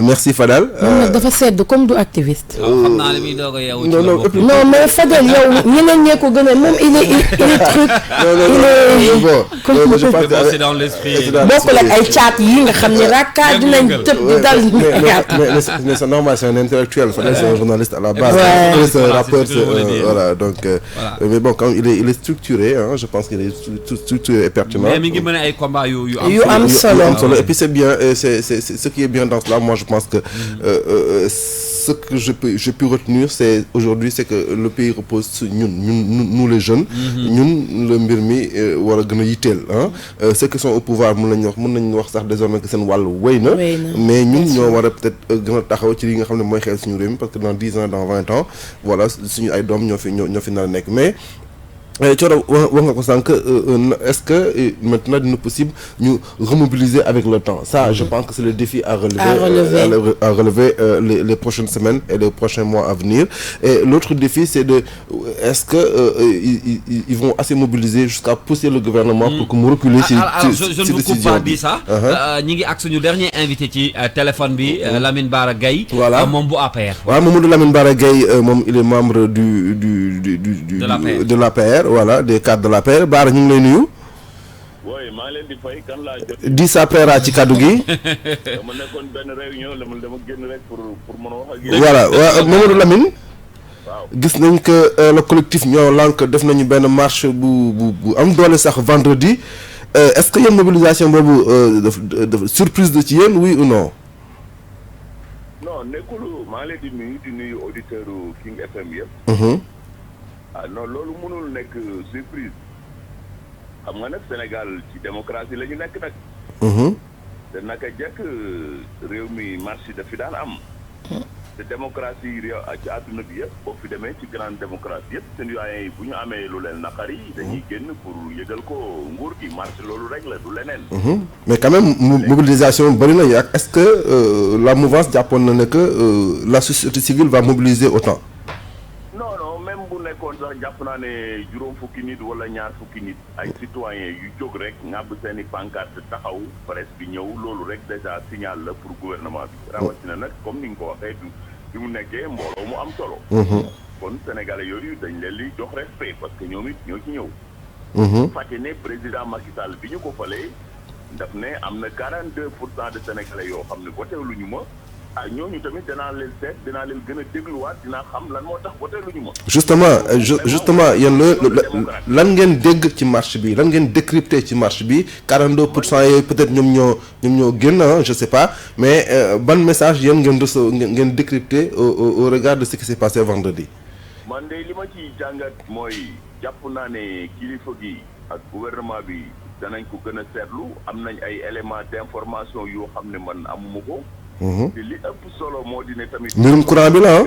merci Fadel. moom nag dafa sedd comme du activiste. xam naa ne muy doog a yeewu ci non la bokk. non mais Fadel yow ñeneen ñee ko gën a moom il est truc. non je pense que c'est dans l'esprit. bokkul ak ay caat yi nga xam ne rakkaat dinañ tëb di dal. mais c'est normal c'est un intellectuel Fadel c'est un journaliste à la base. Ouais. C'est un rappeur voilà donc. Voilà. Mais bon quand il est structuré hein, je pense qu'il est structuré et pertinent. mais mi ngi mën a ay combat yu am solo et puis c'est bien c'est ce qui est bien dans cela moi je pense que ce que j'ai pu retenir c'est aujourd'hui c'est que le pays repose sur nous les jeunes ñun le mbir mi war a gën a yitteel ah ceux qui sont au pouvoir mën nañu wax sax désormais que seen wàllu wéy na mais ñun ñoo war a peut-être gën a taxaw ci li nga xam ne mooy xel suñu réew mi parce que dans 10 ans dans 20 ans voilà suñu ay doom ñoo fi nar a nekk mais Thioro wax nga ko sànq est-ce que maintenant dina possible ñu remobiliser avec le temps ça je pense que c'est le défi à relever les prochaines semaines et les prochains mois à venir et l'autre défi c'est de est-ce que ils vont assez mobiliser jusqu'à pousser le gouvernement pour que mu reculer ci je ne vous coupe pas di ça ñi ngi ak suñu dernier invité ci téléphone bi Lamine Bara Gaye voilà moom bu APR waaw Mamadou Lamine Bara Gaye moom il est membre de l'APR voilà des cadres de l'APR Bara ñu ngi lay nuyu. oui maa ngi leen di fay kan laa jot. di sa APR ci kaddu gi. dama nekkoon benn réunion dama génn rek pour mën a wax ak yéen. voilà waaw Mamadou Lamine. waaw gis nañ que le collectif ñoo lànk def nañu benn marche bu am doole sax vendredi est-ce que yéen mobilisation boobu daf surprise de ci yéen oui ou non. non nekkul maa ngi leen di nuyu auditeur King FM yëpp. ah non loolu mënul nekk surprise xam nga nag Sénégal ci démocratie la ñu nekk nag. te naka jekk réew mi marche daf fi daan am. te démocratie réew ci àdduna bi yëpp boo fi demee ci grande démocratie yëpp citoyens yi bu ñu amee lu leen naqari dañuy génn pour yëgal ko nguur gi marche loolu rek la du leneen. mais quand même mobilisation bëri na ak est-ce que la mouvance jàppoon na ne que la société civile va mobiliser autant. nekkoon sax jàpp naa ne juróom fukki nit wala ñaar fukki nit ay citoyens yu jóg rek ngàbb seeni pancarte taxaw presse bi ñëw loolu rek déjà signal la pour gouvernement bi rawatina nag comme ni nga ko waxee bi mu nekkee mbooloo mu am solo kon sénégalais yooyu dañ leen li jox respect parce que ñoom it ñoo ci ñëw fàtte ne président Macky Sall bi ñu ko falee daf ne am na 42% de sénégalais yoo xam ne voteluñu ma ñooñu tamit dinaa leen seet dinaa leen gën a dégluwaat dinaa xam lan moo tax voteluñu ma. justement yéen lan ngeen dégg ci marche bi lan ngeen décrypter ci marche bi 42% yooyu peut-être ñoom ñoo génn je sais pas mais ban message yéen ngeen décrypter au regard de ce qui s'est passé vendredi. man de li ma ci jàngat mooy jàpp naa ne kilifa gi ak gouvernement bi danañ ko gën a seetlu am nañ ay éléments d'information yoo xam ne man amuma ko. te li ëpp solo moo di ne tamit. mbirum courant bi la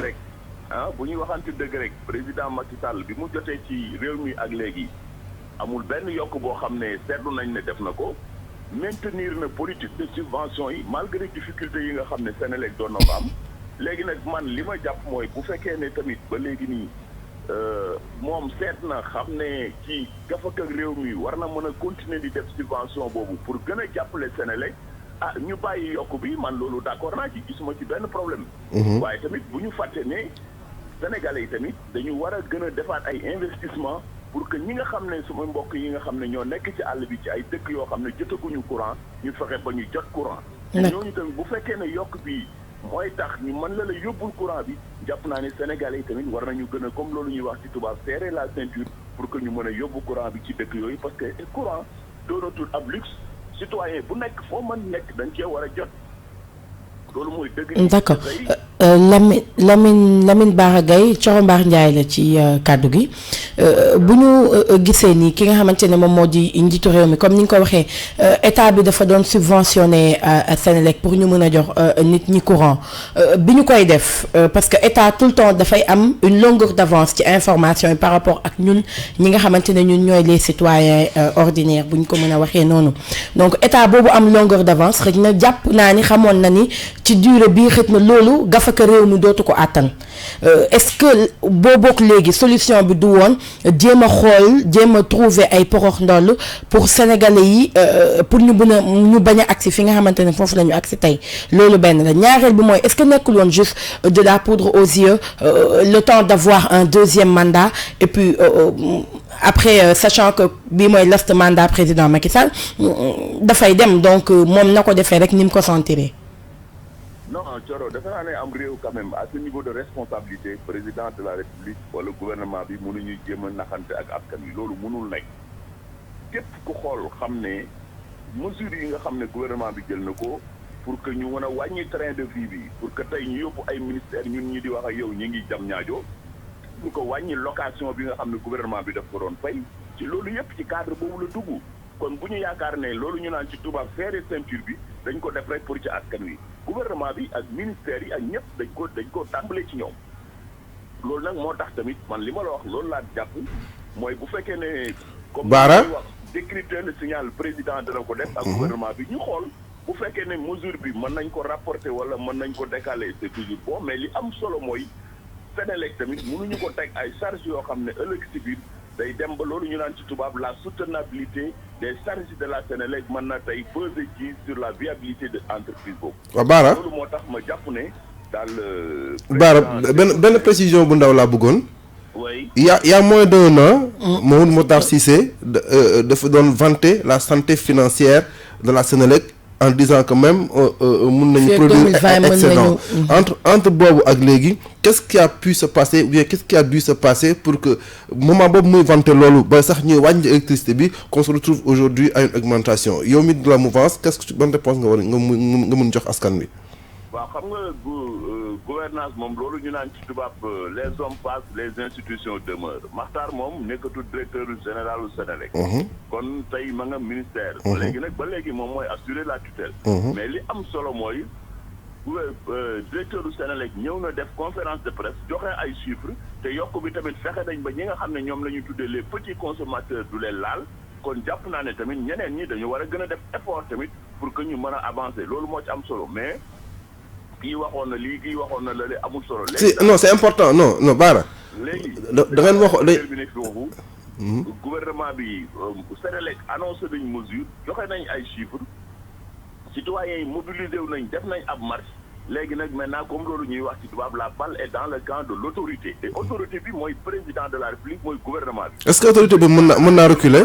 bu ñuy waxante dëgg rek président Macky Sall bi mu jotee ci réew mi ak léegi amul benn yokk boo xam ne seetlu nañ ne def na ko maintenir na politique de subvention yi malgré difficulté yi nga xam ne Sénélec doon na ko am léegi nag man li ma jàpp mooy bu fekkee ne tamit ba léegi nii moom seet na xam ne ci gafak ak réew mi war na mën a continuer di def subvention boobu pour gën a jàppale Sénélec. ñu bàyyi yokk bi man loolu d'accord naa ci gisuma ci benn problème. waaye tamit bu ñu fàtte ne Sénégalais yi tamit dañu war a gën a defaat ay investissement pour que ñi nga xam ne suma mbokk yi nga xam ne ñoo nekk ci àll bi ci ay dëkk yoo xam ne jotaguñu courant ñu fexe ba ñu jot courant. ñooñu tamit bu fekkee ne yokk bi mooy tax ñu mën la yóbbul courant bi jàpp naa ne Sénégalais yi tamit war nañu gën a comme loolu ñuy wax ci tubaab serrer la ceinture pour que ñu mën a yóbbu courant bi ci dëkk yooyu parce que courant doonatul ab luxe citoyen bu nekk foo mën nekk dañ cee war a jot loolu mooy dëgg. D'accord Lamine Bara Gaye Thioro Mbar Ndiaye la ci kàddu gi bu ñu gisee ni ki nga xamante ne moom moo di njiitu réew mi comme ni nga ko waxee état bi dafa doon subventionné Senelec pour ñu mën a jox nit ñi courant bi ñu koy def parce que état tout le temps dafay am une longueur d'avance ci information yi par rapport ak ñun ñi nga xamante ne ñun ñooy les citoyens ordinaires bu ñu ko mën a waxee noonu donc état boobu am longueur d'avance xëy na jàpp naa ni xamoon na ni ci durée bii xëy na loolu gafaka réew mi dootu ko àttan est-ce que boo bokk léegi solution bi du woon jéem a trouver ay porox ndoll pour sénégalais yi pour ñu bañ a agsi fi nga xamante ne foofu la ñu agsi tey loolu benn la ñaareel bi mooy est-ce que nekkul woon juste de la poudre aux yeux le temps d'avoir un deuxième mandat et puis après sachant que bii mooy last mandat président Macky Sall dafay dem donc moom na ko defee rek ni mu ko sentiree. Non, Thioro defe naa ne am réew quand même à ce niveau de responsabilité président de la république wala gouvernement bi mënuñu jéem a naxante ak askan wi loolu mënul nekk képp ku xool xam ne mesures yi nga xam ne gouvernement bi jël na ko pour que ñu mën a wàññi train de vie bi pour que tey ñu yóbbu ay ministères ñun ñi di wax ak yow ñi ngi jam ñaajo pour que wàññi location bi nga xam ne gouvernement bi daf ko doon fay ci loolu yëpp ci cadre boobu la dugg kon bu ñu yaakaar ne loolu ñu naan ci tubaab serré ceinture bi dañ ko def rek pour ci askan wi gouvernement bi ak ministères yi ak ñëpp dañ ko tàmbalee ci ñoom loolu nag moo tax tamit man li ma la wax loolu laa jàpp mooy bu fekkee ne comme Bara wax décrypter le signal président dana ko def ak gouvernement bi ñu xool bu fekkee ne mesure bi mën nañ ko rapporter wala mën nañ ko décaler c'est toujours bon mais li am solo mooy Senelec tamit mënuñu ko teg ay charges yoo xam ne ëllëg ci biir day dem ba loolu ñu naan ci tubaab la soutenabilité des charges de la Senelec mën na tey peser ci sur la viabilité de entreprise boobu. waaw Bara loolu moo tax ma jàpp ne daal. Bara benn précision bu ndaw laa bëggoon. oui il y a moins d'un an. Mamadou Mokhtar Cissé dafa doon vanter la santé financière de la Senelec en disant que même mun nañu produire excédent entre boobu ak léegi qu'est-ce qui a pu se passer ou bien qu'est-ce qui a dû se passer pour que moment boobu muy vanter loolu ba sax ñuy wàññi électricité bi qu'on se retrouve aujourd'hui à une augmentation yow mi de la mouvance qu'est-ce que bonne réponse nga war nga mun jox askan wi. waaw xam nga gouvernance moom loolu ñu naan ci tubaab les hommes passent les institutions demeurent Makhtar moom nekkatul directeur général u Senelec kon tey ma nga ministère léegi nag ba léegi moom mooy assurer la tutelle mais li am solo mooy directeur u Senelec ñëw na def conférence de presse joxe ay chiffres te yokk bi tamit fexe nañ ba ñi nga xam ne ñoom la ñu tuddee les petits consommateurs du leen laal kon jàpp naa ne tamit ñeneen ñi dañu war a gën a def effort tamit pour que ñu mën a avancer loolu moo ci am solo mais kii waxoon na lii kii waxoon na la amul solo. si non c'est important non Bara. léegi da ngeen wax terminé foofu gouvernement bi Senelec annoncé nañ mesure joxe nañ ay chiffres citoyens yi mobilisé wu nañ def nañ ab marche léegi nag maintenant comme loolu ñuy wax ci tubaab la balle est dans le camp de l'autorité et autorité bi mooy président de la république mooy gouvernement bi. est-ce que autorité bi mën naa reculer.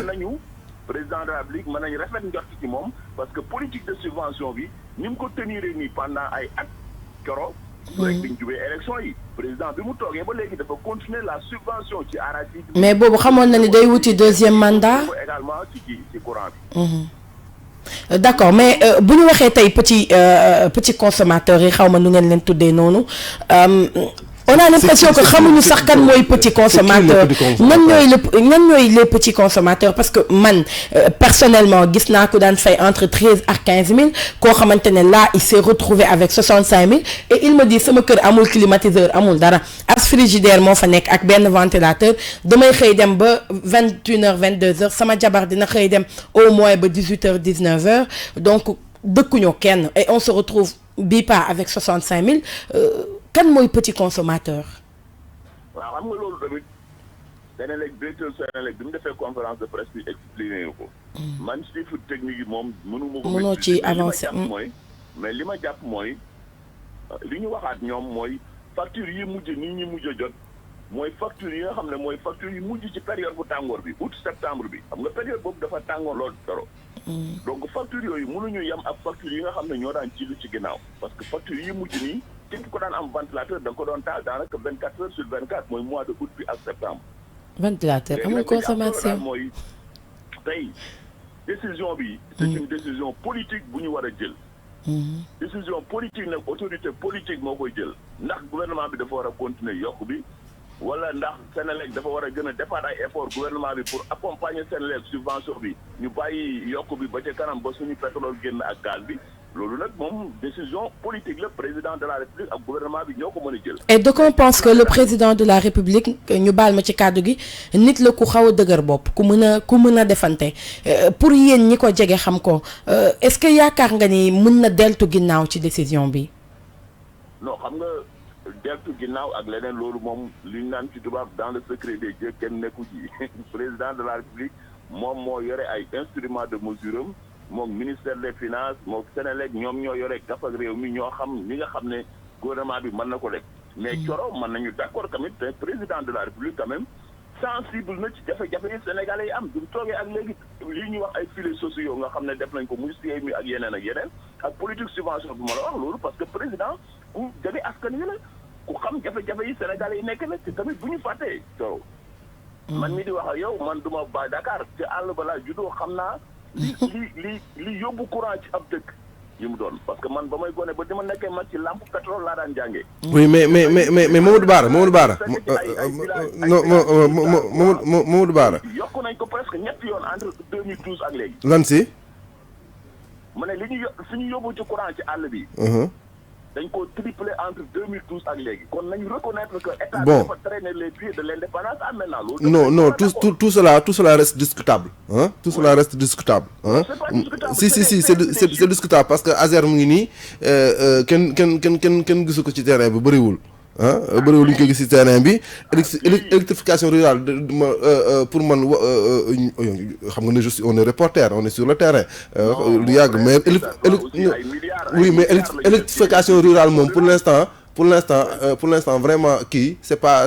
président de la république mën nañu rafet njort ci moom parce que politique de subvention bi ni mu ko tenir nii pendant ay at coro rek biñ jubee élection yi président bi mu toogee ba léegi dafa continuer la subvention ci arachide bi mais boobu xamoon na ni day wuti deuxième mandat également ci courant bi d'accord mais bu ñu waxee tey petit consommateur yi xaw ma nu ngeen leen tuddee noonu on a l'impression que xamuñu sax kan mooy petit consommateur ñan ñooy les petits consommateurs parce que man personnellement gis naa ko daan fay entre 13 ak 15 000 koo xamante ne là il s'est retrouvé avec 65 000 et il me dit sama kër amul climatiseur amul dara as frigidaire moo fa nekk ak benn ventilateur damay xëy dem ba 21h 22h sama jabar dina xëy dem au moins ba 18h 19h donc dëkkuñoo kenn et on se retrouve bii pas avec 65 000 kan mooy petit consommateur. waaw xam nga loolu tamit Senelec directeur Senelec bi mu defee conférence de presse bi expliqué ko. man chiffre technique yi moom mënuma ko. mënoo ci avancer mais li ma jàpp mooy li ñu waxaat ñoom mooy facture yi mujj nii ñi mujj a jot mooy facture yi nga xam ne mooy facture yi mujj ci période bu tàngoor bi août septembre bi xam nga période boobu dafa tàngoor loolu doro donc facture yooyu mënuñu yem ak facture yi nga xam ne ñoo daan ci lu ci ginnaaw parce que facture yi mujj nii képp ko daan am ventilateur da nga ko doon taal daanaka 24 heures sur 24 mooy mois de août bi ak septembre. ventilateur amul consommation mooy tey décision bi. c'est une décision politique bu ñu war a jël. décision politique nag autorité politique moo koy jël ndax gouvernement bi dafa war a continuer yokk bi wala ndax Senelec dafa war a gën a defaat ay effort gouvernement bi pour accompagner Senelec subvention bi ñu bàyyi yokk bi ba ca kanam ba suñu pétrole génn ak gaz bi loolu nag moom décision politique la président de la République ak gouvernement bi ñoo ko mën a jël. et donc on pense que le président de la République ñu baal ma ci kàddu gi nit la ku xaw a dëgër bopp ku mën a defante pour yéen ñi ko jege xam ko est-ce que yaakaar nga ni mën na deltu ginnaaw ci décision bi. non xam nga deltu ginnaaw ak leneen loolu moom li ñu naan ci tubaab dans le secret des dieux kenn nekku ci président de la République moom moo yore ay instruments de mesure am moom ministère des finances moom Senelec ñoom ñoo yore gaf ak réew mi ñoo xam li nga xam ne gouvernement bi mën na ko def mais coro mën nañu d'accord tamit te président de la République quand même sensible na ci jafe-jafe yi Sénégalais yi am duñ toogee ak léegi li ñuy wax ay filets sociaux nga xam ne def nañ ko muy CMU ak yeneen ak politique subvention bi ma la wax loolu parce que président ku jege askan wi la ku xam jafe-jafe yi Sénégalais yi nekk na te tamit bu ñu fàttee coro man mi di wax ak yow man duma ba Dakar ci àll balaa juddoo xam naa li yóbbu courant ci ab dëkk yi mu doon parce que man ba may gone ba dama nekkee man ci lampe pétrole laa daan jàngee. oui mais Mamadou Bara non Mamadou Bara yokk nañ ko presque ñetti yoon entre 2012 ak léegi. lan si. ma ne li ñu suñu yóbbu ci courant ci àll bi. dañ ko triplé entre 2012 ak léegi kon nañu reconnaître que état dafa traîner les pieds de l'indépendance à maintenant loolu. non tout cela reste discutable hein tout cela reste discutable hein si c'est discutable parce que Azer mu ngi nii kenn gisu ko ci terrain bi bëriwul bëriwul lu ñu koy gis ci terrain bi électrification rurale pour man xam nga ne juste on est reporter on est sur le terrain lu yàgg mais oui mais électrification rurale moom pour l'instant vraiment kii c'est pas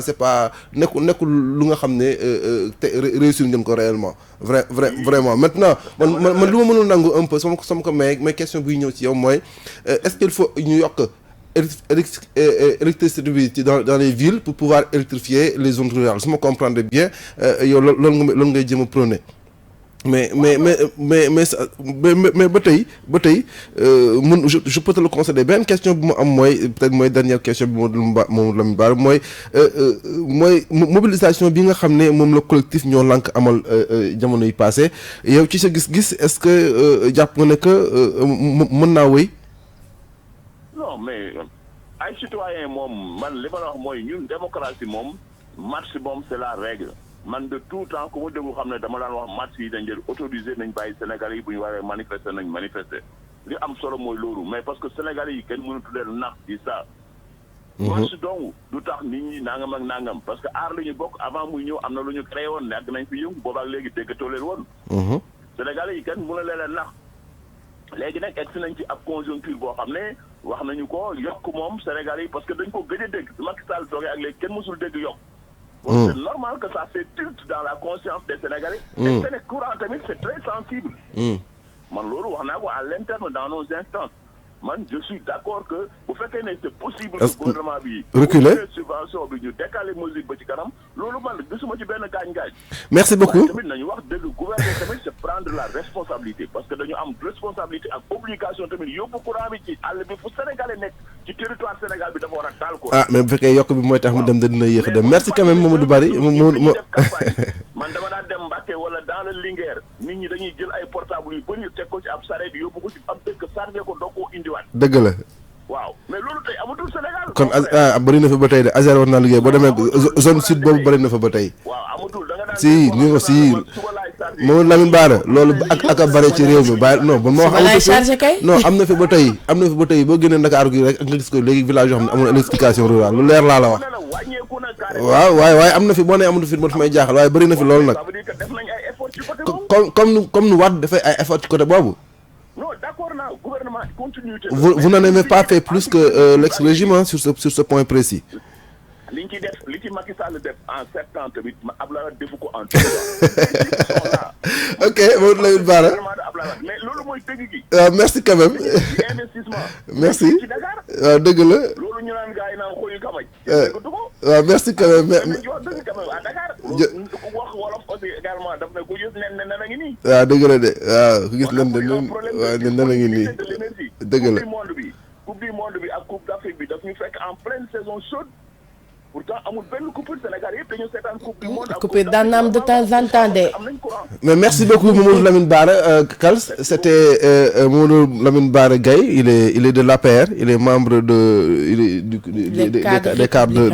nekkul lu nga xam ne réussir ngeen ko réellement vraiment maintenant man lu ma mënul nangu un peu sama ko mais question buy ñëw ci yow mooy est-ce qu'il faut ñu yokk électricité bi dans les villes pour pouvoir électrifier les zones rurales su ma comprendre bien yow loolu ngay jëm a prôner mais ba tey mun je peux te le concéder benn question bu ma am mooy peut-être mooy dernière question bi moom Lamine Bara mooy mobilisation bi nga xam ne moom la collectif ñoo lànk amal jamono yi passé yow ci sa gis-gis est-ce que jàpp nga ne que mën naa wéy. non mais ay citoyens moom man li ma la wax mooy ñun démocratie moom marche moom c'est la règle man de tout temps ku ma déglu xam ne dama daan wax marche yi dañ leen autorisé nañ bàyyi Sénégalais yi bu ñu waree manifester nañ manifester li am solo mooy loolu mais parce que Sénégalais yi kenn mënatu leen nax di ça. marche donc du tax nit ñi nangam ak nangam parce que aar la ñu bokk avant muy ñëw am na lu ñu créé woon nekk nañ fi yëngu boobaak léegi déggatoo leen woon. Sénégalais yi kenn mënu leen nax. léegi nag egsi nañ ci ab conjoncture boo xam ne wax nañu ko yokk moom Sénégalais yi parce que dañ ko gëj a dégg Macky Sall toogee ak léegi kenn mësul dégg yokk. c'est normal que ça fait tilt dans la conscience des Sénégalais. et Sénégal courant tamit c'est très sensible. man loolu wax naa ko à l'interne dans nos instances man je suis d'accord que bu fekkee ne c'est possible que gouvernement bi reculer subvention bi ñu décaler mesure ba ci kanam loolu man gisuma ci benn gaañ-gaañ. merci beaucoup tamit nañu wax dëgg gouvernement tamit c'est prendre la responsabilité parce que dañu am responsabilité ak obligation tamit yóbbu courant bi ci àll bi fu Sénégalais nekk ci territoire Sénégal bi dafa war a taal ko. mais bu fekkee yokk bi mooy tax mu dem dina yéex a dem merci quand même Mamadou Bari man dama daan dem Mbacké wala dans le Linguère nit ñi dañuy jël ay portable yu bëri teg ko ci ab sareet yóbbu ko ci ab dëkk chargé ko doo koo indiwaat. dëgg la. waaw mais loolu tey amatul Sénégal. kon bëri na fa ba tey de Azer war naa liggéey boo demee zone sud boobu bëri na fa ba tey. waaw amatul da nga daan si ñu ngi si moom Lamine Bara loolu ak a bëri ci réew mi bàyyi non ba ma wax. non am na fi ba tey boo génnee Dakar gi rek nga gis ko léegi village yoo xam ne amul électrification rurale lu leer laa la wax. waaw waaye am na fi boo nee amatu fi moo tax may jaaxal waaye bëri na fi loolu nag. comme nu Wade dafay ay effort ci côté boobu. non d'accord naa gouvernement continuité. vous n'en avez pas fait plus que l'ex-régime sur ce point précis. li ñu ciy def li ci Macky Sall def en 7 ans tamit Abdoulaye Wade defu ko en 3 ans. ok Mamadou Lamine Bara. mais loolu mooy dëgg gi. merci quand même. investissement. merci ci Dakar. dëgg la. loolu ñu naan gars yi naan xoyu kamaj. waaw merci quand même. nañ ci wax dëgg quand même à Dakar. wax wolof aussi également daf ne ku gis nen a ngi nii. waaw dëgg la de waaw ku gis nen waaw nen a ngi nii dëgg la. coupe du monde bi ak coupe d'Afrique bi daf ñu fekk en pleine saison chaude pourtant amul benn coupure Sénégal yëpp dañu seetaan coupe du monde. coupure daan na am de temps en temps de. mais merci beaucoup Mamadou Lamine Bara Kals c'était Mamadou Lamine Bara Gaye il est de l'APR il est membre des cadres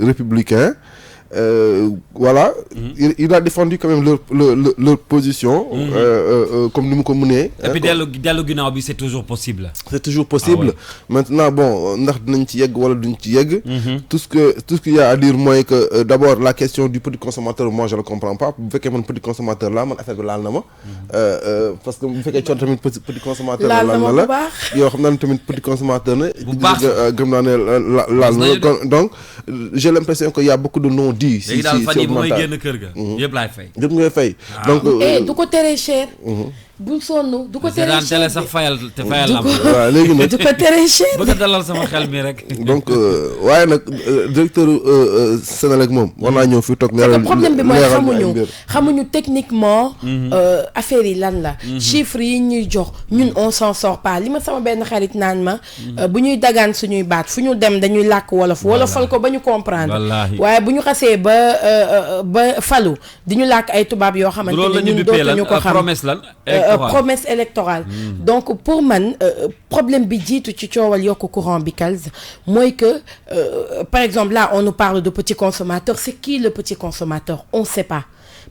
républicains. Voilà, il a défendu quand même leur position, comme nous comme et puis dellu ginnaaw bi c'est toujours possible. C'est toujours possible. Maintenant bon, ndax dinañ ci yegg wala duñ ci yegg. Tout ce qu'il y a à dire moi que d'abord la question du petit consommateur, moi je le comprends pas. Bu fekkee man petit consommateur là, man affaire bi laal na ma. Parce que bu fekkee tamit petit consommateur laal na la. Yow xam naa tamit petit consommateur ne. Bu baax gëm naa ne laal na. Donc j'ai l'impression qu'il y a beaucoup de non di léegi daal fan yii bu may génn kër ga. yëpp laay fay. yëpp ngay fay. donc du ko teree cher. bul sonn du ko teree cher télé sax fayal te fayal la. waaw léegi nag du ko teree cher. bëgg a dalal sama xel mi rek. donc waaye nag directeur Senelec moom war naa ñëw fii toog. problème bi mooy xamuñu techniquement. affaire yi lan la. chiffres yi ñuy jox ñun on s'en sort pas li ma sama benn xarit naan ma. bu ñuy dagaan suñuy baat fu ñu dem dañuy làkk wolofal ko ba ñu comprendre. waaye bu ñu xasee ba falu di ñu làkk ay tubaab yoo xamante ne ñun dootuñu ko xam. promesse électorale. Donc pour man problème bi jiitu ci coowal yokk courant bi Kals mooy que par exemple là on nous parle de petits consommateurs, c'est qui le petit consommateur? On sait pas.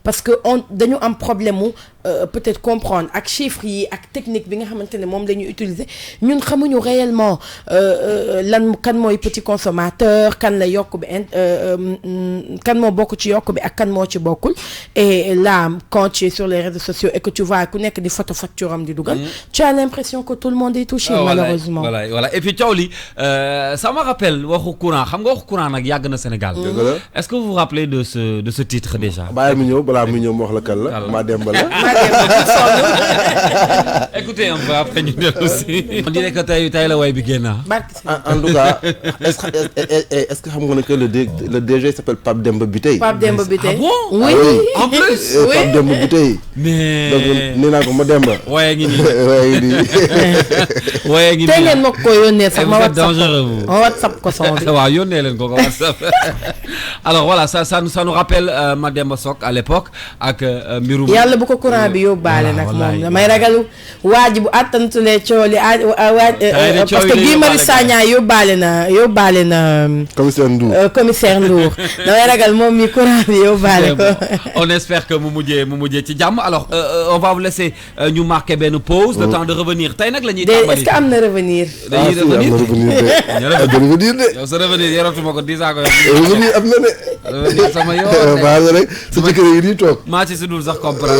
Parce que dañu am problème mu peut-être comprendre ak chiffres yi ak technique bi nga xamante ne moom la ñuy utiliser ñun xamuñu réellement lan kan mooy petit consommateur kan la yokk bi kan moo bokk ci yokk bi ak kan moo ci bokkul. Et là quand tu es sur les réseaux sociaux et que tu vois ku nekk di photo facture am di dugal tu as l'impression que tout le monde est touché malheureusement. Voilà et puis coow li ça me rappelle waxu courant xam nga waxu courant nag yàgg na Sénégal. Est-ce que vous vous rappelez de ce titre déjà? Balaa mu ñëw mu wax la kan la maa demba la. Écoutez un peu après ñu dellu aussi. On dirait que tey la way bi génn en tout cas est-ce que xam nga ne que le DG s'appelle Pape Demba Bitèye. Pape Demba Bitèye. Ah bon? Oui. En plus. Pape Demba Bitèye. Mais donc nee naa ko ma Demba. waaye ngi nii. tey ngeen ma ko yónnee sax ma WhatsApp ko son bi. waaw yónnee leen ko WhatsApp. Alors voilà ça nous rappelle Mademba Sock à l'époque ak mbirum. yàlla bu ko courant bi yóbbaale nag moom damay ragalu waa ji bu attantulee cooli parce que Guy Marius Sagna yóbbaale na commissaire Ndour damay ragal moom mi courant bi yóbbaale ko. On espère que mu mujjee ci jàmm. Alors on va vous laisser ñu marquer benn pause. Le temps de revenir tey nag la ñuy tàmbali. est-ce que am na revenir. dañuy revenir de. yow sa revenir yoratuma ko disaa ko. revenir am na de. revenir sama yoon rek sa jëkkër yi di toog. maa ci si dul sax comprendre.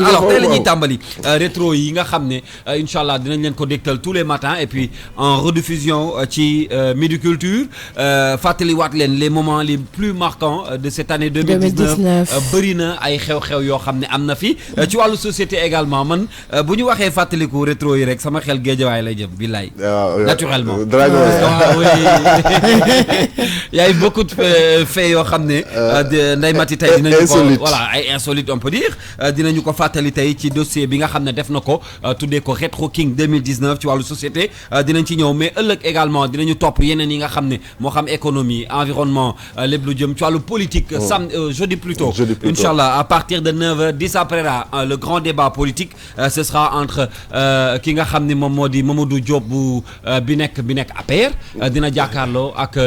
Alors tey la ñuy tàmbali rétro yi nga xam ne incha allah dinañ leen ko dégtal tous les matins et puis en rediffusion ci Midi Culture fàttaliwaat leen les moments les plus marquants de cette année 2019 bëri na ay xew-xew yoo xam ne am na fi ci wàllu société également man bu ñu waxee fàttaliku rétro yi rek sama xel géejawaay lay jëm billaay naturellement oui y a eu beaucoup de faits yoo xam ne Ndeye Mati tey dinañu ko voilà ay insolite on peut dire dinañu ko fàttali tey ci dossier bi nga xam ne def na ko tuddee ko Retro King 2019 ci wàllu société dinañ ci ñëw mais ëllëg également dinañu topp yeneen yi nga xam ne moo xam économie environnement lépp lu jëm ci wàllu politique jeudi plutôt inchallah à partir de 9h 10 après le grand débat politique ce sera entre ki nga xam ne moom moo di Mamadou Diop bu bi nekk APR dina jàkkaarloo ak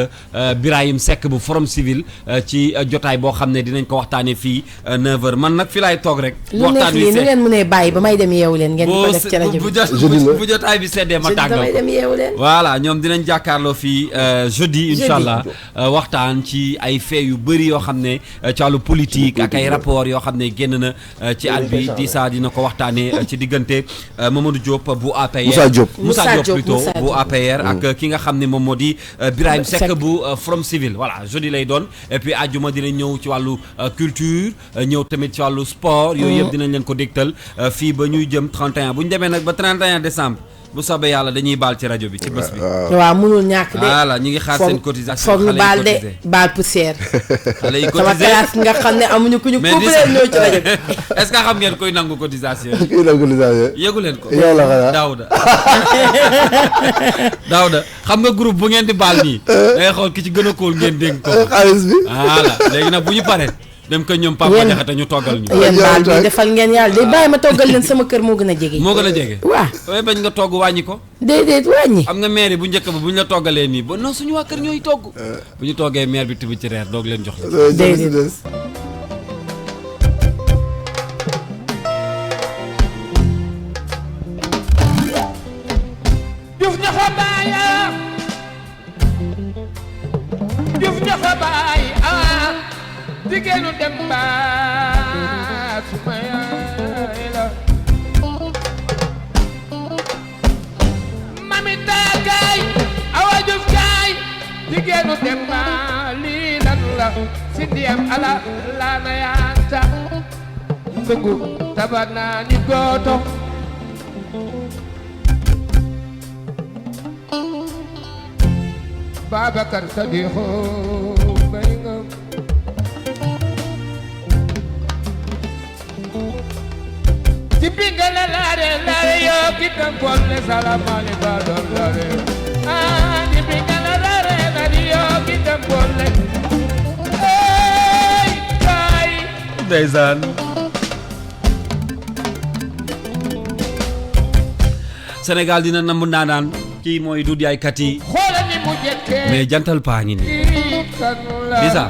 Birahim Seck bu Forum Civil ci jotaay boo xam ne dinañ ko waxtaanee fii 9h man nag fi laay toog rek. waxtaan wi lu ngeen mënee bàyyi ba may dem yeewu leen ngeen di ko def ci rajo bi bu jotaay bi seddee ma tàggal damay dem yeewu leen. voilà ñoom dinañ jàkkaarloo fii jeudi inchallah waxtaan ci ay faits yu bëri yoo xam ne ci wàllu politique ak ay rapport yoo xam ne génn na ci at bi di saa dina ko waxtaanee ci diggante Mamadou Diop bu APR Moussa Diop plutôt bu APR ak ki nga xam ne moom moo di Birahim Seck bu Forum Civil voilà jeudi lay doon et puis àjjuma dinañ ñëw ci wàllu culture ñëw tamit ci wàllu sport yooyu yëpp dinañ leen ko dégtal fii ba ñuy jëm 31 bu ñu demee nag ba 31 décembre bu soobee yàlla dañuy baal ci rajo bi ci bés bi. waaw mënul ñàkk de. voilà ñu ngi xaar seen cotisation. foog ñu baal de baal poussière. xale yi sama cotisé classe nga xam ne amuñu ku ñu mais couplé ñëw ci rajo bi. est-ce que xam ngeen koy nangu cotisation yi. kii la cotisation. yëgu leen ko. yow la xanaa Daouda xam nga groupe bu ngeen di baal nii. day xool ki ci gën a kóol ngeen dénk ko. xaalis bi. voilà léegi nag bu ñu paree. dem ko ñoom Papa Diakhaté ñu toggal ñu. yéen baal bi defal ngeen yàlla day bàyyi ma toggal leen sama kër moo gën a jege. moo gën a jege. waaw. damay bañ nga togg wàññi ko. déedéet wàññi. xam nga maire yi bu njëkk ba bu ñu la toggalee nii ba non suñu waa kër ñooy togg. bu ñu toggee maire bi tibb ci reer doog leen jox la. déedéet. Diouf ñaxa baaya Diouf ñaxa baay jigéenu dem ba suma yaay la mami taa gaay awa Diouf gaay jigéenu dem ba lii lan la si ndiyam ala laana yaanta sungu tabar naa ni gooto Babacar Sadikho bay nga ci binga la laare yo kitam bolle salamale ba don laare ci binga la laare yo kitam bolle ey kay ndeysaan Sénégal dina namb ndaanaan kii mooy Doudou Yaye Katy xoolal ni mu jekkee mais jantal paa ngi nii bisa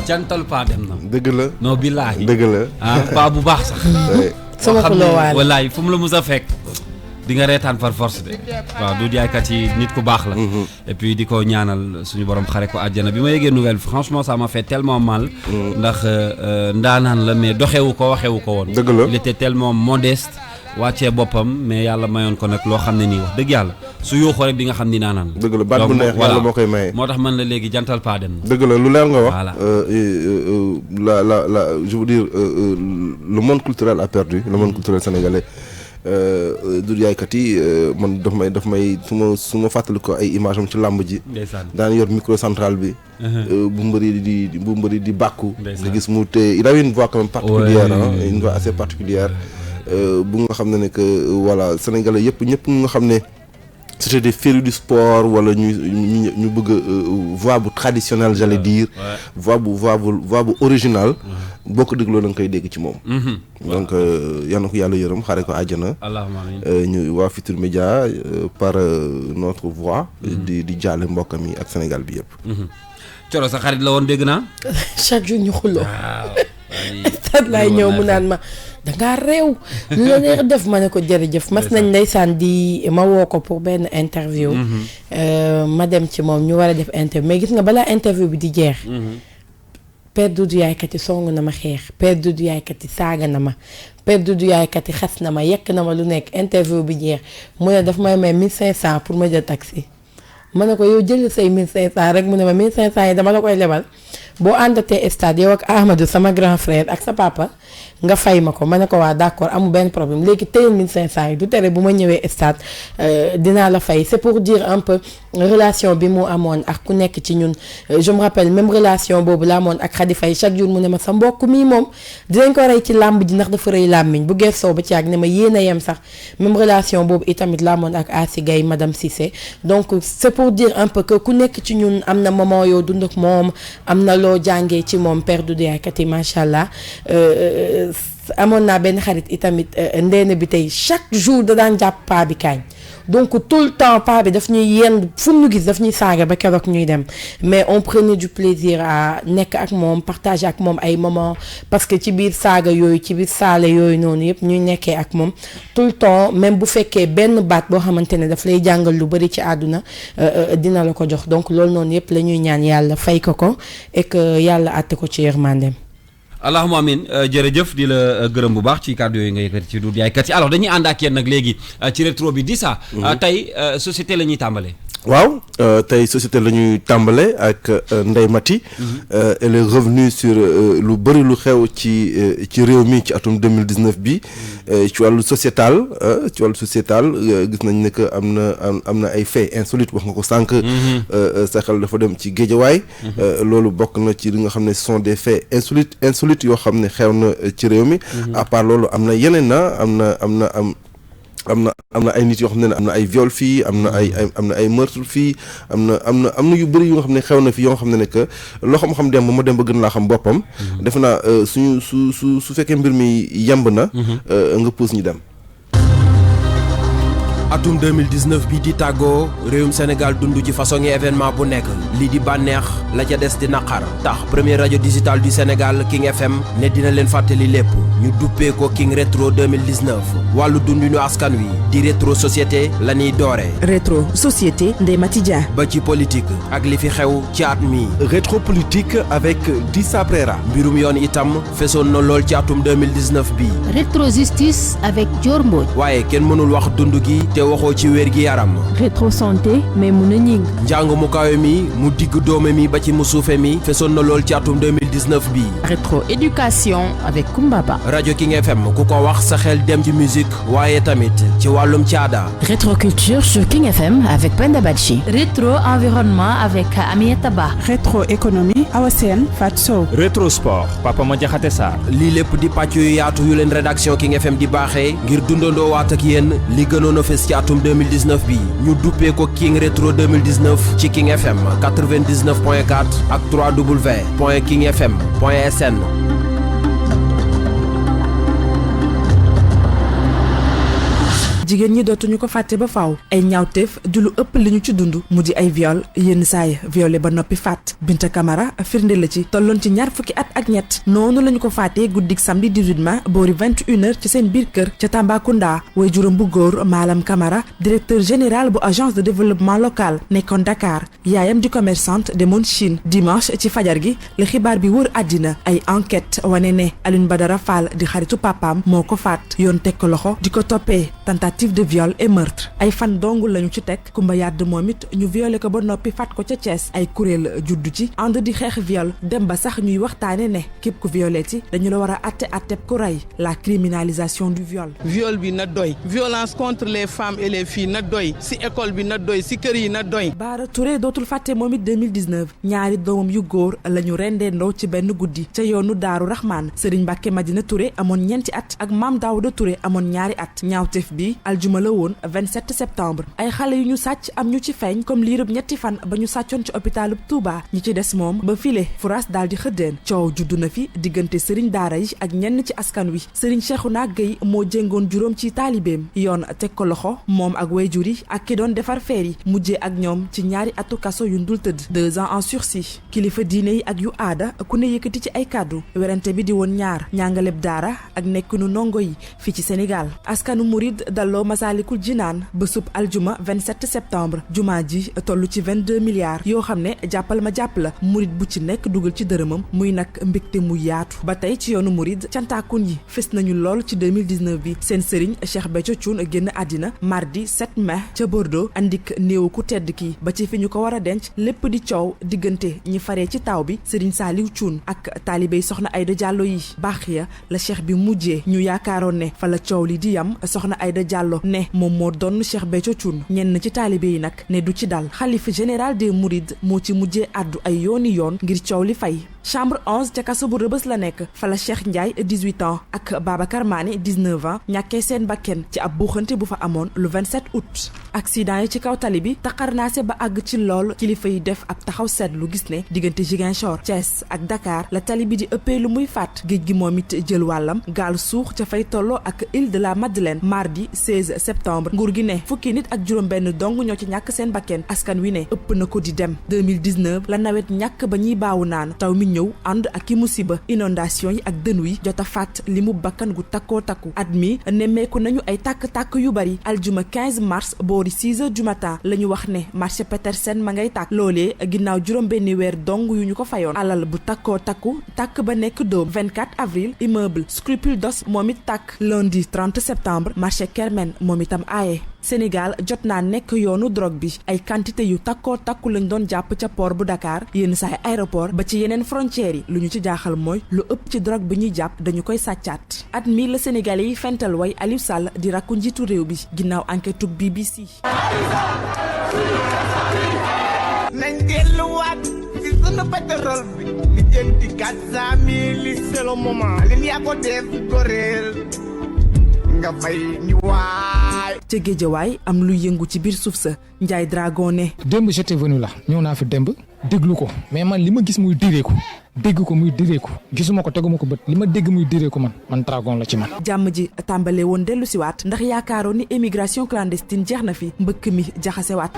jantal paa dem na dëgg la. non billaahi dëgg la. ah paa bu baax sax sama xuloo waale wallaay fu mu la mus a fekk di nga reetaan par force de waaw Doudou Yaye Katy nit ku baax la et puis di ko ñaanal suñu borom xare ko àjjana bi ma yëgee nouvelle franchement ça m'a fait tellement mal ndax ndaanaan la mais doxewu ko waxewu ko woon dëgg la. il était tellement modeste wàccee boppam mais yàlla mayoon ko nag loo xam ne nii wax dëgg yàlla su yuuxoo rek di nga xam ni naanaan dëgg la baat bu neex yàlla moo koy maye. moo tax man la léegi jantal paa dem na dëgg la lu leer nga wax. Voilà. la je veux dire le monde culturel a perdu le monde culturel sénégalais. Doudou Yaye Katy man daf may su ma fàttali ko ay image am ci làmb ji. ndeysaan daan yor micro central bi. bu mbëri di bàkku. Ndeysaan. nga gis mu te il avait une voix quand même particulière. Ouais. Une voix assez particulière. bu nga xam ne que voilà sénégalais yëpp ñëpp nga xam ne c'était des férus du sport wala ñu bëgg voix bu traditionnelle j'allais dire. voix bu original. boo ko dégloo da nga koy dégg ci moom. donc yal na ko yàlla yërëm xare ko àjjana. allahumma amiin. ñu waa Futurs Médias par notre voix. di jaale mbokkam yi ak Sénégal bi yëpp. Coro sa xarit la woon dégg naa. chaque jour ñu xuloo. waaw. stade laay ñëw mu naan ma dangaa réew lu la neex def ma ne ko jërëjëf mas nañ ndeysaan di ma woo ko pour benn interview ma dem ci moom ñu war a def interview mais gis nga balaa interview bi di jeex Père Doudou Yaye Katy song na ma xeex Père Doudou Yaye Katy saaga na ma Père Doudou Yaye Katy xas na ma yekk na ma lu nekk interview bi jeex mu ne daf may 1500 pour ma jël taxi ma ne ko yow jël say 1500 rek mu ne ma 1500 yi dama la koy lebal boo àndatee stade yow ak Ahmadou sama grand frère ak sa papa nga fay ma ko ma ne ko waa d'accord amul benn problème léegi téyel 1500 yi du tere bu ma ñëwee stade dinaa la fay c'est pour dire un peu relation bi mu amoon ak ku nekk ci ñun je me rappelle même relation boobu la amoon ak Khady Faye chaque jour mu ne ma sa mbokk mii moom dinañ ko rey ci làmb ji ndax dafa rëy làmmiñ bu geesoo ba ci ak ne ma yéen a yem sax même relation boobu itamit la amoon ak Asi Gaye madame Cissé donc c'est pour dire un peu que ku nekk ci ñun am na moment yoo dund ak moom am na loo jàngee ci moom Père Doudou Yaye Katy macha allah amoon naa benn xarit itamit ndeena bi tey chaque jour da daan jàpp paa bi kaañ donc tout le temps paa bi daf ñuy yenn fu ñu gis daf ñuy saaga ba keroog ñuy dem mais on prenait du plaisir à nekk ak moom partager ak moom ay moments parce que ci biir saaga yooyu ci biir saale yooyu noonu yëpp ñuy nekkee ak moom tout le temps même bu fekkee benn baat boo xamante ne daf lay jàngal lu bari ci àdduna dina la ko jox donc loolu noonu yëpp la ñuy ñaan yàlla fay ko et que yàlla àtte ko ci yërmandeem. allahumma amin jërëjëf di la gërëm bu baax ci kàddu yooyu nga yëkkati ci Doudou Yaye Katy alors dañuy ànd ak yéen nag léegi ci rétro bi di ça tey société la ñuy tàmbalee. waaw tey société la ñuy tàmbale ak Ndeye Maty. Elle est revenue sur lu bëri lu xew ci réew mi ci atum 2019 bi ci wàllu sociétal gis nañ ne que am na ay faits insolites wax nga ko sànq. sa xel dafa dem ci géejawaay. loolu bokk na ci li nga xam ne ce sont des faits insolites yoo xam ne xew na ci réew mi. À part loolu am na yeneen am na ay nit yoo xam ne am na ay viol fii am na ay meurtre fii am na yu bëri yu nga xam ne xew na fi yoo xam ne que loo xam dem ba gën laa xam boppam. defe naa su fekkee mbir mi yemb na. nga puus ñu dem. atum 2019 bi di tàggoo réewum Sénégal dund ci façon événement bu nekk lii di bànneex la ca des di naqar tax première rajo digitale du Sénégal King FM ne dina leen fàttali lépp ñu duppee ko King Rétro 2019 wàllu dundinu askan wi di rétro société la ñuy doore. rétro société Ndeye Maty Dia. ba ci politique ak li fi xew ci at mi. rétro politique avec Dissa Brera. mbirum yoon itam fesoon na lool ci atum 2019 bi. rétro justice avec Dior Mbodj. waaye kenn mënul wax dund gi te waxoo ci wér gi yaram. rétro santé mais mun a ñing. njàng mu kawe mi mu digg doome mi ba ci mu suufe mi fesoon na lool ci atum 2019 bi. rétro éducation avec Koumba Ba. rajo King FM ku ko wax sa xel dem ci musique waaye tamit ci wàllum caada. rétro culture sur King FM avec Penda Badji. rétro environnement avec Aminata Ba. rétro économie Awa Sène Fatou Sow. rétro sport Papa Madiakhaté Sarr. lii lépp di pàcc yu yaatu yu leen rédaction King FM di baaxee ngir dundandoo waat ak yéen li gënoon a fes ci atum 2019 bi ñu duppee ko King Rétro 2019 ci King FM 99.4 ak 3w.kingfm.sn. jigéen ñi dootuñu ko fàtte ba faaw ay ñaawteef di lu ëpp li ñu ci dund mu di ay viol yenn saay violé ba noppi faat Binta Camara firnde la ci tolloon ci ñaar fukki at ak ñett noonu lañu ko faatee guddik samedi 18 mai boori 21h ci seen biir kër ca Tambacounda way juróom bu góor Malam Camara directeur général bu agence de développement local nekkoon Dakar yaayam di commerçante demoon Chine dimanche ci fajar gi la xibaar bi wër àddina ay enquête wane ne Alioune Badara Fall di xaritu papaam moo ko faat yoon teg ko loxo di ko toppee tentative de viol et meurtre ay fan dong lañu ci teg Kumba Yàdd moom it ñu violé ko ba noppi faat ko ca Thiès ay kuréel juddu ci ànd di xeex viol dem ba sax ñuy waxtaane ne képp ku violé ci dañu la war a atteb ku rey la criminalisation du viol. viol bi na doy violence contre les femmes et les filles na doy si école bi na doy si kër yi na doy. Baara Touré dootul fàtte moom it 2019 ñaari doomam yu góor la ñu rendeendoo ci benn guddi ca yoonu Daaru Rahman Serigne Mbacke Madina Touré amoon ñeenti at ak Maam Daouda Touré amoon ñaari at ñaawteef bi aljuma la woon 27 septembre ay xale yu ñu sàcc am ñu ci feeñ comme liirub ñetti fan ba ñu sàccoon ci hôpitalub Touba ñi ci des moom ba file furaas daal di xëddeen coow juddu na fi diggante sëriñ daara yi ak ñenn ci askan wi sëriñ Cheikhouna Gueye moo jéngoon juróom ci taalibeem yoon teg ko loxo moom ak wayjur yi ak ki doon defar feer yi mujjee ak ñoom ci ñaari atu kaso yu ndul tëdd 2 ans en sursis kilifa diine yi ak yu aada ku ne yëkkati ci ay kàddu werante bi di woon ñaar ñàngaleb daara ak nekkinu ndongo yi fii ci Sénégal askanu murid dalloo Masaalikul Jinaan bésub aljuma 27 septembre jumaa ji toll ci 22 milliards yoo xam ne jàppal ma jàpp la murid bu ci nekk dugal ci dërëmam muy nag mbégte mu yaatu ba tey ci yoonu murid cantaakun yi fës nañu lool ci 2019 bi seen sëriñ Cheikh Béthio Thioune génn àddina mardi 7 mai ca Bordeaux andik néew ku tedd ki ba ci fi ñu ko war a denc lépp di coow diggante ñi faree ci taw bi sëriñ Saliou Thioune ak taalibey soxna Aïda Diallo yi baax ya la cheikh bi mujjee ñu yaakaaroon ne fa la coow li di yam soxna Aïda Diallo ne moom moo doon Cheikh Béthio Thioune ñenn ci taalibe yi nag ne du ci dal xalifa général des Mourides moo ci mujjee àddu ay yooni yoon ngir coow li fay chambre 11 ca kaso bu Rëbës la nekk fa la Cheikh Ndiaye 18 ans ak Babacar Mané 19 ans ñàkkee seen bakken ci ab buuxante bu fa amoon le 27 août accident yi ci kaw tali bi taqarnaase ba àgg ci lool kilifa yi def ab taxaw seetlu gis ne diggante Ziguinchor Thiès ak Dakar la tali bi di ëppee lu muy faat géej gi moom it jël wàllam gaal suux ca fay tolloo ak île de la Madeleine mardi 16 septembre nguur gi ne fukki nit ak juróom benn dong ñoo ci ñàkk seen bakken askan wi ne ëpp na ko di dem 2019 la nawet ñàkk ba ñuy baawu naan taw mi ñëw ànd ak i musiba inondation yi ak dënu yi jot a faat li mu bakkan gu takkoo takku at mi nemmeeku nañu ay tàkk-tàkk yu bari aljuma 15 mars boori 6 heures du matin la ñu wax ne marché Petersen ma ngay tàkk loolee ginnaaw juróom benni weer dong yu ñu ko fayoon alal bu takkoo takku tàkk ba nekk dóom 24 avril immeuble Scrupule d'Os moom it tàkk lundi 30 septembre marché Kermel leneen moom itam aaye Sénégal jot naa nekk yoonu drogue bi ay quantité yu takkoo takku lañ doon jàpp ca port bu Dakar yenn saay aéroport ba ci yeneen frontières yi lu ñu ci jaaxal mooy lu ëpp ci drogue bi ñuy jàpp dañu koy sàccaat at mi la Sénégalais yi fental way Aliou Sall di rakku njiitu réew bi ginnaaw enquête tub BBC. nañ delluwaat ci sunu pétrole bi li jënti 400 000 c'est le moment li yaa ko def goreel nga fay ñu waay. ca Géejawaay am lu yëngu ci biir suuf sa Ndiaye Dragon ne. démb j'étais venu là ñëw naa fi démb déglu ko mais man li ma gis muy direeku dégg ko muy direeku gisuma ko teguma ko bët li ma dégg muy direeku man Dragon la ci man. jàmm ji tàmbalee woon dellu si waat ndax yaakaaroon ni émigration clandestine jeex na fi mbëkk mi jaxasewaat.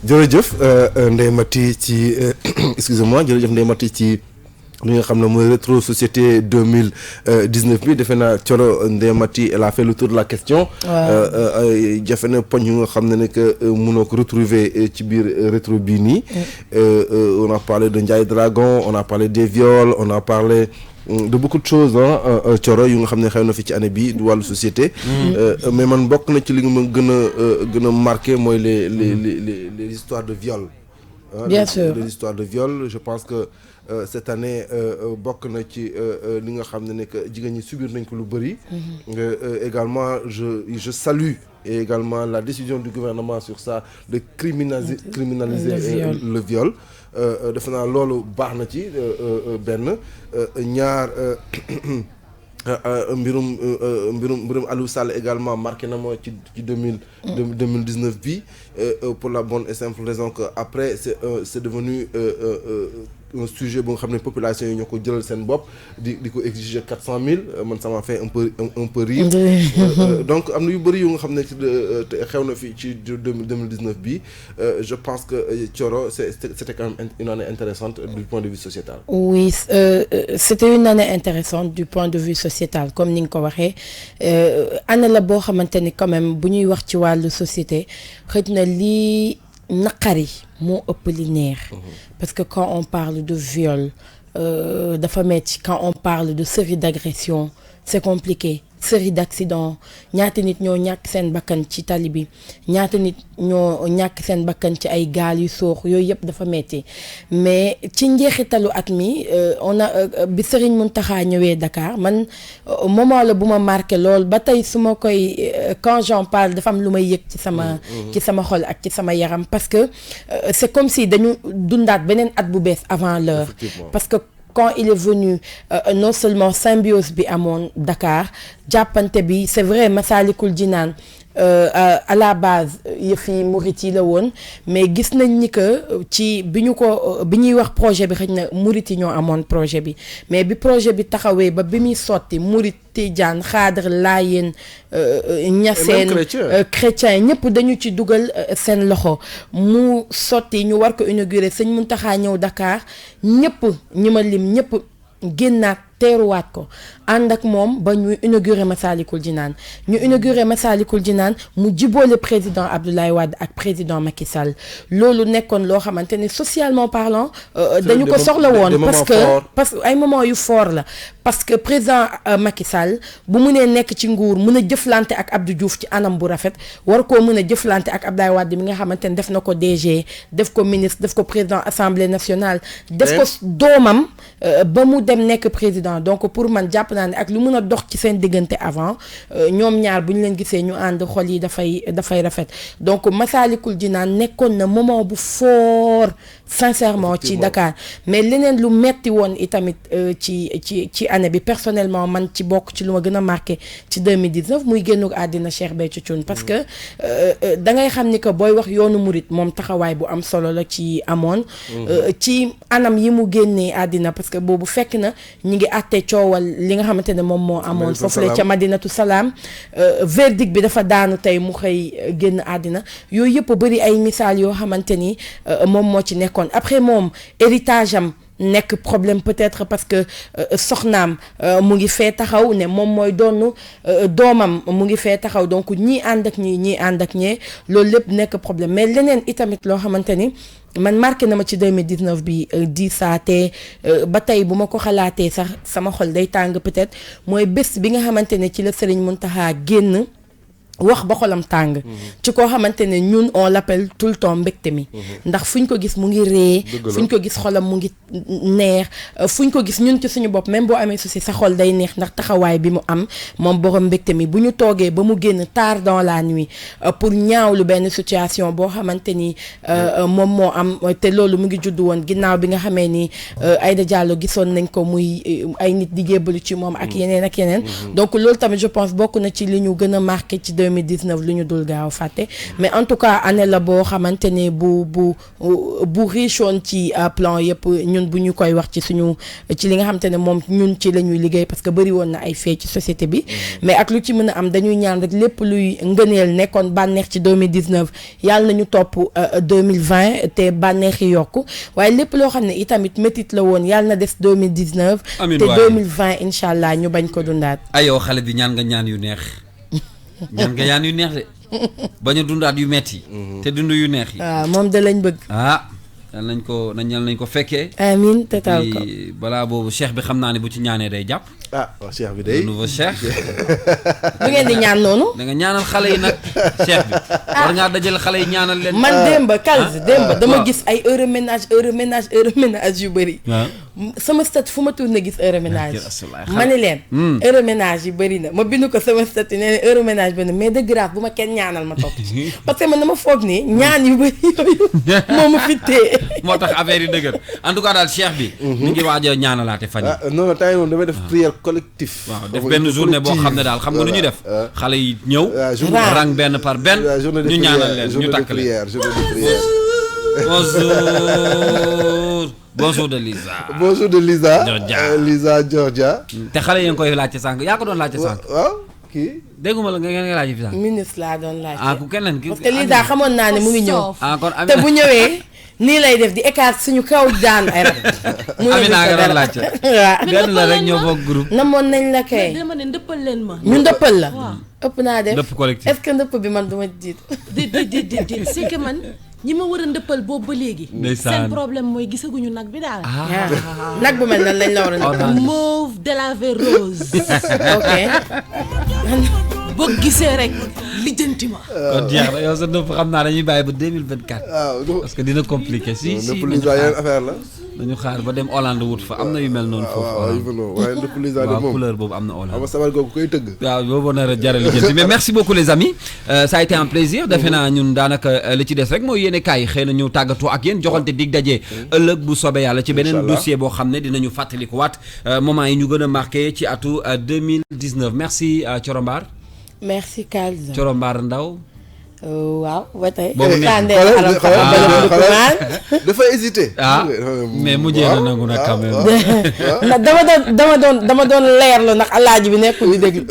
jërëjëf Ndeye Maty ci excusez-moi jërëjëf Ndeye Maty ci li nga xam ne mooy rétro société 2019 bi defe naa Thioro Ndeye Maty elle a fait le tour de la question. jafe na poñ yu nga xam ne que mënoo ko retrouver ci biir rétro bii nii. On a parlé de Ndiaye Dragon on a parlé des viols on a parlé de beaucoup de choses Thioro yu nga xam ne xew na fi ci année bi du wàllu société. mais man bokk na ci li nga ma gën a marqué mooy les histoires de viol. Bien sûr les histoires de viol je pense que cette année bokk na ci li nga xam ne que jigéen ñi subir nañ ko lu bëri. également je salue et également la décision du gouvernement sur ça de criminaliser le viol. defe naa loolu baax na ci benn ñaar mbirum Aliou Sall également marqué na ma ci 2019 bi pour la bonne et simple raison que après c'est devenu un sujet bu nga xam ne population yi ñoo ko jëlal seen bopp di ko exiger 400 000 man ça m'a fait un peu rire. donc am na yu bëri yu nga xam ne xew na fi ci 2019 bi je pense que Thioro c'était quand même une année intéressante du point de vue sociétal. Oui c'était une année intéressante du point de vue sociétal comme ni nga ko waxee année la boo xamante ni quand même bu ñuy wax ci wàllu société xëj na lii naqari moo ëpp li neex parce que quand on parle de viol dafa metti quand on parle de série d'agressions c'est compliqué série d'accidents ñaata nit ñoo ñàkk seen bakkan ci tali bi ñaata nit ñoo ñàkk seen bakkan ci ay gaal yu soox yooyu yëpp dafa metti mais ci njeexitalu at mi on a bi Serigne Mountakha ñëwee Dakar man moment la bu ma marqué lool ba tey su ma koy quand j'en parle dafa am lu may yëg ci sama xol ak ci sama yaram parce que c'est comme si dañu dundaat beneen at bu bees avant l'heure parce que quand il est venu non seulement symbiose bi amoon Dakar jàppante bi c'est vrai Massalikul Jinaan à la base yëf yi murit yi la woon mais gis nañ ni que ci bi ñuy wax projet bi xëy na murit yi ñoo amoon projet bi mais bi projet bi taxawee ba bi muy sotti murit Tijaan Xaadir Laayeen Ñaseen chrétien ñëpp dañu ci dugal seen loxo mu sotti ñu war ko inaugurer sëñ Muntaxa ñëw Dakar ñëpp ñi ma lim ñëpp génnaat teeruwaat ko ànd ak moom ba ñu inauguré Massalikul Jinaan mu jiboole président Abdoulaye Wade ak président Macky Sall loolu nekkoon loo xamante ne socialement parlant dañu ko soxla woon parce que ay moment yu fort la parce que président Macky Sall bu mënee nekk ci nguur mën a jëflante ak Abdou Diouf ci anam bu rafet war koo mën a jëflante ak Abdoulaye Wade mi nga xamante ne def na ko DG def ko ministre def ko président Assemblée nationale def ko doomam ba mu dem nekk président donc pour man jàpp naa ne ak lu mën a dox ci seen diggante avant ñoom ñaar bu ñu leen gisee ñu ànd xol yi dafay rafet donc Massalikul Jinaan nekkoon na moment bu fort sincèrement ci Dakar mais leneen lu metti woon itamit ci année bi personnellement man ci bokk ci lu ma gën a marqué ci 2019 muy génnu àddina Cheikh Béthio Thioune parce que da ngay xam ni que booy wax yoonu murit moom taxawaay bu am solo la ci amoon ci anam yi mu génnee àddina parce que boobu fekk na ñi ngi àtte coowal li nga xamante ne moom moo amoon foofu la ca Madinatu Salaam verdict bi dafa daanu tey mu xëy génn àddina yooyu yëpp bëri ay misaal yoo xamante ni moom moo ci nekkoon après moom héritage am nekk problème peut-être parce que soxnaam mu ngi fee taxaw ne moom mooy doonu doomam mu ngi fee taxaw donc ñii ànd ak ñii ànd ak ñee loolu lépp nekk problème mais leneen itamit loo xamante ni man marqué na ma ci 2019 bi di saate ba tey bu ma ko xalaatee sax sama xol day tàng peut-être mooy bés bi nga xamante ne ci la Serigne Mountakha génn wax ba xolam tàng ci koo xamante ne ñun on l'appelle tout le temps mbégte mi ndax fuñ ko gis mu ngi ree fuñ ko gis xolam mu ngi neex fuñ ko gis ñun ci suñu bopp même boo amee souci sa xol day neex ndax taxawaay bi mu am moom borom mbégte mi bu ñu toogee ba mu génn tard dans la nuit pour ñaawlu benn situation boo xamante ni moom moo am te loolu mu ngi judd woon ginnaaw bi nga xamee ni Aïda Diallo gisoon nañ ko muy ay nit di jébbalu ci moom ak yeneen ak yeneen donc loolu tamit je pense bokk na ci li ñu gën a marqué ci 2019 lu ñu dul gaaw fàtte mais en tout cas année la boo xamante ne bu riche woon ci plan yëpp ñun bu ñu koy wax ci suñu ci li nga xamante ne moom ñun ci la ñuy liggéey parce que bëri woon na ay fee ci société bi mais ak lu ci mën a am dañuy ñaan rek lépp luy ngëneel nekkoon bànneex ci 2019 yàlla nañu topp 2020 te bànneex yi yokku waaye lépp loo xam ne itamit métit la woon yàlla na des 2019 te 2020 incha allah ñu bañ ko dundaat ayoo xale bi ñaan nga ñaan yu neex ñaan nga ñaan yu neex de bañ a dundaat yu metti te dund yu neex yi waaw moom da lañ bëgg yal nañ ko fekkee amiin te taw ko balaa boobu cheikh bi xam naa ne bu ci ñaanee day jàpp waaw cheikh bi day nouveau cheikh lu ngeen di ñaan noonu da nga ñaanal xale yi nag cheikh bi war ngaa dajale xale yi ñaanal leen man démba dama gis ay heure ménage yu bëri sama statut fu ma tourné gis heure ménage ma ne leen heure ménage yi bëri na ma bind ko sama statut nee na heure ménage bëri na mais de grâce bu ma kenn ñaanal ma topp parce que man dama foog ni ñaan yu bëri yooyu moo ma fittee moo tax affaire yi dëgër en tout cas daal cheikh bi ñu ngi waaj a ñaanalaate fan yi non temps yi moom damay def prière collectif waaw def benn journée boo xam ne daal xam nga nu ñuy def xale yi ñëw rang benn par benn ñu ñaanal leen ñu takk leen bonjour de Lisa Georgia te xale yi nga koy laajte sànq yaa ko doon laajte sànq waaw kii dégguma la nga ngeen laajte fi sànq ministre laa doon laajte ku keneen ki parce que Lisa xamoon naa ne mu ngi ñëw kon te bu ñëwee nii lay def di écart suñu kaw daan ay rek Amina nga doon laajte waaw benn la rek ñoo bokk groupe namoon nañ la kay dama ne ndëppal leen ma ñu ndëppal la ëpp naa def ndëpp collectif est-ce que ndëpp bi man duma jiit déedéet c'est que man ñi ma war a ndëppal boobu ba léegi seen problème mooy gisaguñu nag bi daal nag bu mel nan lañ la war a ndëppal mauve délavé rose ok boo gisee rek lijjanti ma kon jeex na yow sa ndëpp xam naa dañuy bàyyi ba 2024 parce que dina compliqué si affaire la dañu xaar ba dem Hollande wut fa am na yu mel noonu foofu waaye ndëpp Lisa de moom couleur boobu am na Hollande ama sabar googu koy tëgg waaw boobu nar a jaral lijjanti mais merci beaucoup les amis ça a été un plaisir defe naa ñun daanaka li ci des rek mooy yéene kaay xëy na ñu tàggatoo ak yéen joxante dig daje ëllëg bu soobee yàlla ci beneen dossier boo xam ne dinañu fàttaliku waat moment yi ñu gën a marqué ci atu 2019 merci Corombaar merci Kalza Corombaar Ndaw waaw ba tey. boobu dafa hésité. mais mujjee na nangu nag quand même. dama doon leerlu ndax alaaji bi nekkul di déglu.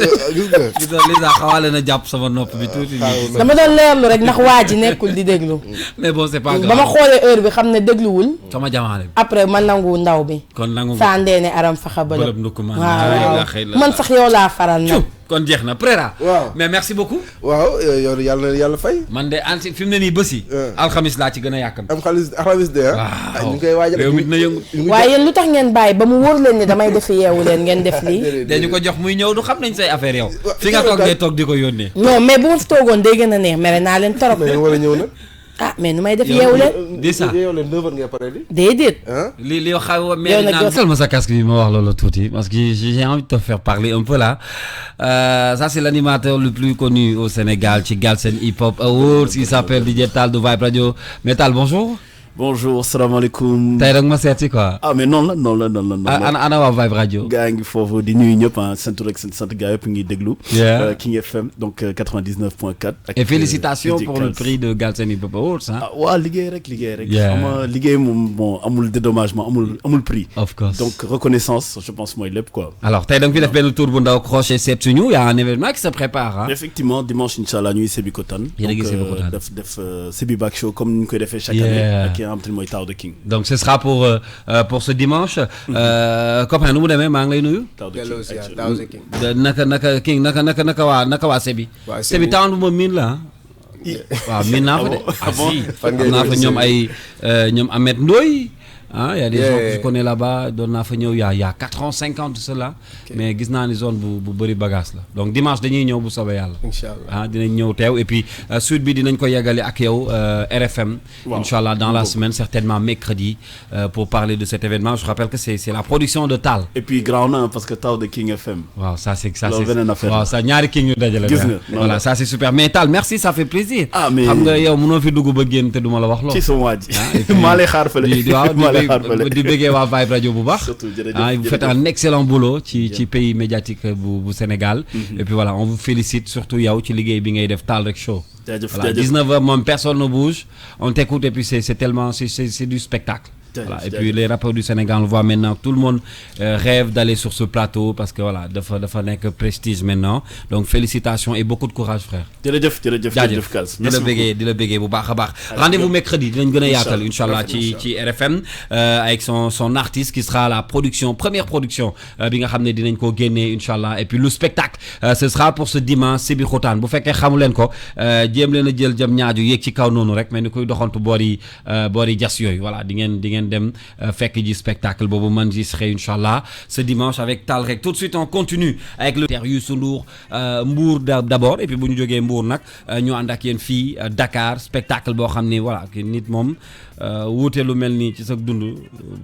gis nga Lisa xawaale na jàpp sama nopp bi tuuti. dama doon leerlu rek ndax waa ji nekkul di déglu. mais bon c'est pas grave ba ma xoolee heure bi xam ne dégluwul. sama jamaale bi. après ma nangu ndaw bi. kon nangu saa ndeene aram faxa bëlëb. waaw man sax yow laa faral nag. kon jeex na Préra. waaw mais merci beaucoup. waaw yow yàlla fay. man de ansi fi mu ne nii bësi. alxamis laa ci gën a yàkkam. alxamis de waaw ñu ngi koy waajal. réew mi dina yëngu. waaye yéen lu tax ngeen bàyyi ba mu wóor leen ni damay def yeewu leen ngeen def lii. dañu ko jox muy ñëw du xam nañ say affaire yow. fi nga toog ngay toog di ko yónnee. non mais bu ma fi toogoon day gën a neex mere naa leen torop. mais war a ñëw nag. ah mais nu may def yeewu leen. di ça yeewu leen 9h ngay pare di. déedéet. li xaw a mel naan salma sa casque bi ma wax loolu tuuti parce que j'ai envie de te faire parler un peu là ça c'est l'animateur le plus connu au Sénégal ci Galsen Hip Hop Awards il s'appelle DJ Tall de Vibe Radio mais Tall bonjour. bonjour salaamaaleykum. tey rek ma seet si quoi. ah mais noonu la. ana waa Vibe Radio. gaa ngi foofu di nuyu ñëpp ah sant rek sant gaa yëpp ngi déglu. King FM donc 99.4. et félicitations pour le prix de Galsen Hip Hop Awards ah. waaw liggéey rek. xam nga liggéey moom bon amul dédommagement amul prix. of course donc reconnaissance je pense mooy lépp quoi. alors tey da nga fi def benn tour bu ndaw crochet seet suñu y a un événement qui se prépare ah. effectivement dimanche incha allah ñuy Sébikotane. yéen a ngi Sébikotane def Sébi Back Show comme ni ñu koy defee chaque année. ki nga xamante ni mooy Tao de King. donc ce sera pour ce dimanche. copain nu mu demee maa ngi lay nuyu. Tao de King. naka King naka waa Sébi. Sébi taan bu ma miin la waaw miin naa fa de. fan ngeen naa fa ñoom ay ñoom Ahmed Ndoye. Ah, il y a des gens que je connais là-bas doon naa fa ñëw il y a 4 ans 5 ans de cela mais gis naa ni zone bu bëri bagage la donc dimanche dañuy ñëw bu soobee yàlla. Inch'Allah ah dinañ ñëw teew et puis suite bi dinañ ko yeggale ak yow RFM. Inch'Allah dans la semaine certainement mercredi pour parler de cet événement je rappelle que c'est la production de Tal. et puis grand na parce que Tao de King FM. waaw ça c'est loolu beneen affaire waaw ça ñaari King ñu dajale. gis nga voilà ça c'est super mais Tal merci ça fait plaisir. ah mais xam nga yow mënoo fi dugg ba génn te duma la wax lool. ci sama waa ji maa lay xaar fële di bëggee waa Vibe Radio bu baax. surtout jërëjëf vous faites un excellent boulot ci pays médiatique bu Sénégal. et puis voilà on vous félicite surtout yow ci liggéey bi ngay def Tal Rek Show. voilà 19h moom personne ne bouge on t'écoute et puis c'est tellement c'est du spectacle. Voilà. Et puis les rappeurs du Sénégal on voit maintenant tout le monde rêve d'aller sur ce plateau parce que voilà dafa nekk prestige maintenant donc félicitations et beaucoup de courage frère. jërëjëf Kals di la bëggee bu baax a baax. rendez-vous mercredi dinañ gën a yaatal inchallah ci RFM avec son artiste qui sera la première production bi nga xam ne dinañ ko génnee inchallah et puis le spectacle ce sera pour ce dimanche Sébikotane bu fekkee xamu leen ko jéem leen a jël jëm ñaaju yéeg ci kaw noonu rek mais ni koy doxantu boori jas yooyu voilà di ngeen dem fekk ji spectacle boobu man ji serai inchallah ce dimanche avec Tal Rek tout de suite on continue avec le terre Youssou Ndour Mbour d'abord et puis bu ñu jógee Mbour nag ñu ànd ak yéen fii Dakar spectacle boo xam ne voilà ki nit moom wuute lu mel nii ci sa dund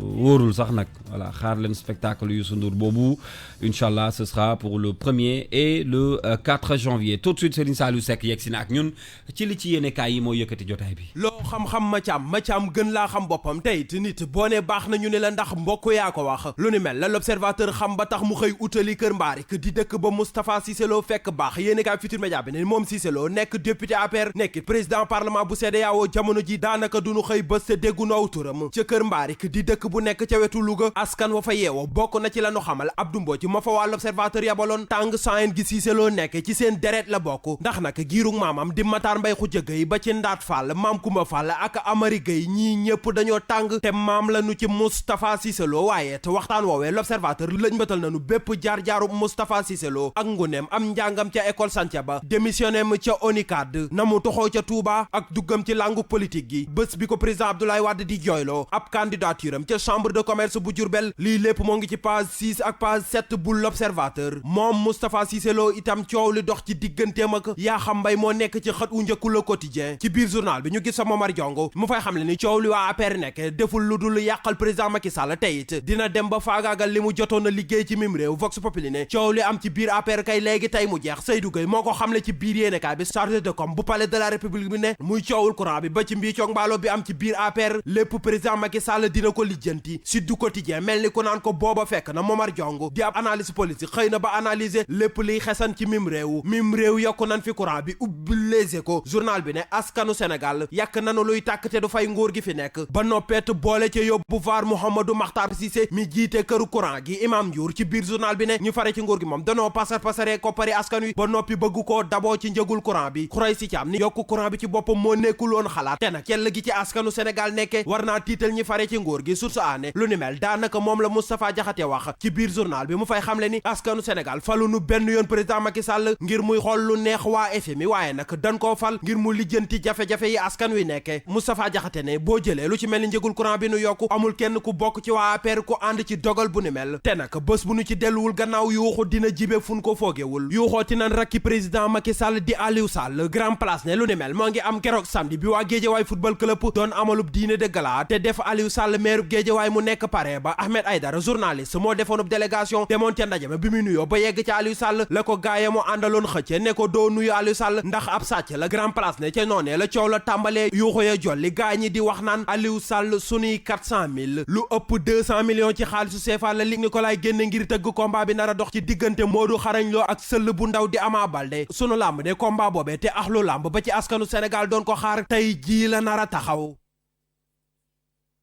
wóorul sax nag voilà xaar leen spectacle Youssou Ndour boobu inchallah ce sera pour le 1er et le 4 janvier tout de suite Serigne Saliou Seck yegg si na ak ñun ci li ci yéene kaay yi moo yëkkati jotaay bi. loo xam-xam Mathiam gën laa xam boppam tey te nit boo ne baax na ñu ne la ndax mbokk yaa ko wax lu ni mel la l'observateur xam ba tax mu xëy utali Kër Mbaarik di dëkk ba Moustapha Cissé Lo fekk baax yéene kaay Futurs Médias bi ne moom Cissé Lo nekk député APR nekk président parlement bu CEDEAO jamono ji daanaka duñu xëy bés te déggu noow turam ca Kër Mbaarik di dëkk bu nekk ca wetu Louga askan wa fa yeewoo bokk na ci la nu xamal Abdou Mbodj ma fa waa l'observateur yabaloon tàng saayen gi Cissé Lo nekk ci seen deret la bokk ndax nag giirug maamam di Matar Mbay Xuja Gay ba ci Ndaat Fall Maam Kumba Fall ak Amari Gay ñii ñëpp dañoo tàng te maam la nu ci Moustapha Cissé Lo waaye te waxtaan woowee l'observateur lañ batal nañu bépp jaar-jaaru Moustapha Cissé Lo ak nguneem am njàngam ca école Santhiaba démissionnem ca ONICAD na mu toxoo ca Touba ak duggam ci langu politique gi bés bi ko président Abdoulaye Wade di jooyloo ab candidature am ca chambre de commerce bu Diourbel lii lépp moo ngi ci page 6 ak page 7 bu l'observateur moom Moustapha Cissé Lo itam coow li dox ci digganteem ak Yakham Mbaye moo nekk ci xët wu njëkku Le Quotidien ci biir journal bi ñu gis sa Momar Diongo mu fay xam le ni coow li waa APR nekk deful lu dul yàqal président Macky Sall tey it dina dem ba faagaagal li mu jotoon a liggéey ci mim réew Vox Populi ne coow li am ci biir APR kay léegi tey mu jeex Seydou Gueye moo ko xamle ci biir yéenekaay bi chargé de com bu palais de la République bi ne muy coowul courant bi ba ci mbii coog mbaalo bi am ci biir APR lépp président Macky Sall dina ko lijjanti Sud du Quotidien mel ni ku naan ko booba fekk na Momar Diongo di ab analyse politique xëy na ba analyser lépp liy xesan ci mim réew yokku nan fi courant bi ubbi Les Échos journal bi ne askanu Sénégal yàq nanu luy tàkk te du fay nguur gi fi nekk ba noppeet boole ca yóbbu vaar Mouhamadou Makhtar Cissé mi jiite këru courant gi Imam Ndiour ci biir journal bi ne ñu fare ci nguur gi moom danoo pasaree koppari askan wi ba noppi bëgg koo daboo ci njëgul courant bi xuray si caam ni yokku courant bi ci boppam moo nekkul woon xalaat te nag kell gi ci askanu Sénégal nekke war naa tiital ñi fare ci nguur gi source aane lu ni mel daanaka moom la Moustapha Diakhaté wax ci biir journal bi mu fay xamle ni askanu Sénégal falu nu benn yoon président Macky Sall ngir muy xool lu neex waa FMI waaye nag dan koo fal ngir mu lijjanti jafe-jafe yi askan wi nekke Moustapha Diakhaté ne boo jëlee lu ci mel ni njëgul courant bi nu yokku amul kenn ku bokk ci waa APR ku ànd ci dogal bu ni mel te nag bés bu nu ci delluwul gannaaw yuuxu dina jibe fun ko foogewul yuuxooti nan rakki président Macky Sall di Aliou Sall grand place ne lu ni mel moo ngi am keroog samedi bi waa Guédiawaye football club doon amalub dîner de gala te def Aliou Sall maire Guédiawaye mu nekk parrain ba Ahmed Aïdara journaliste moo defoonub délégation demoon ca ndaje ma bi mu nuyoo ba yegg ca Aliou Sall la ko gaaye mu àndaloon xëcce ne ko doo nuyu Aliou Sall ndax ab sàcc la grand place ne ca noonee la coow la tàmbalee yuuxu ya jolli gaa ñi di wax naan Aliou Sall sunuy 400 000 lu ëpp 200 millions ci xaalisu CFA la Luc Nicolaï génne ngir tëgg combat bi nar a dox ci diggante Modou Xarañ Lo ak sëll bu ndaw di Ama Baldé sunu làmb ne combat boobee te axlu làmb ba ci askanu Sénégal doon ko xaar tey jii la nar a taxaw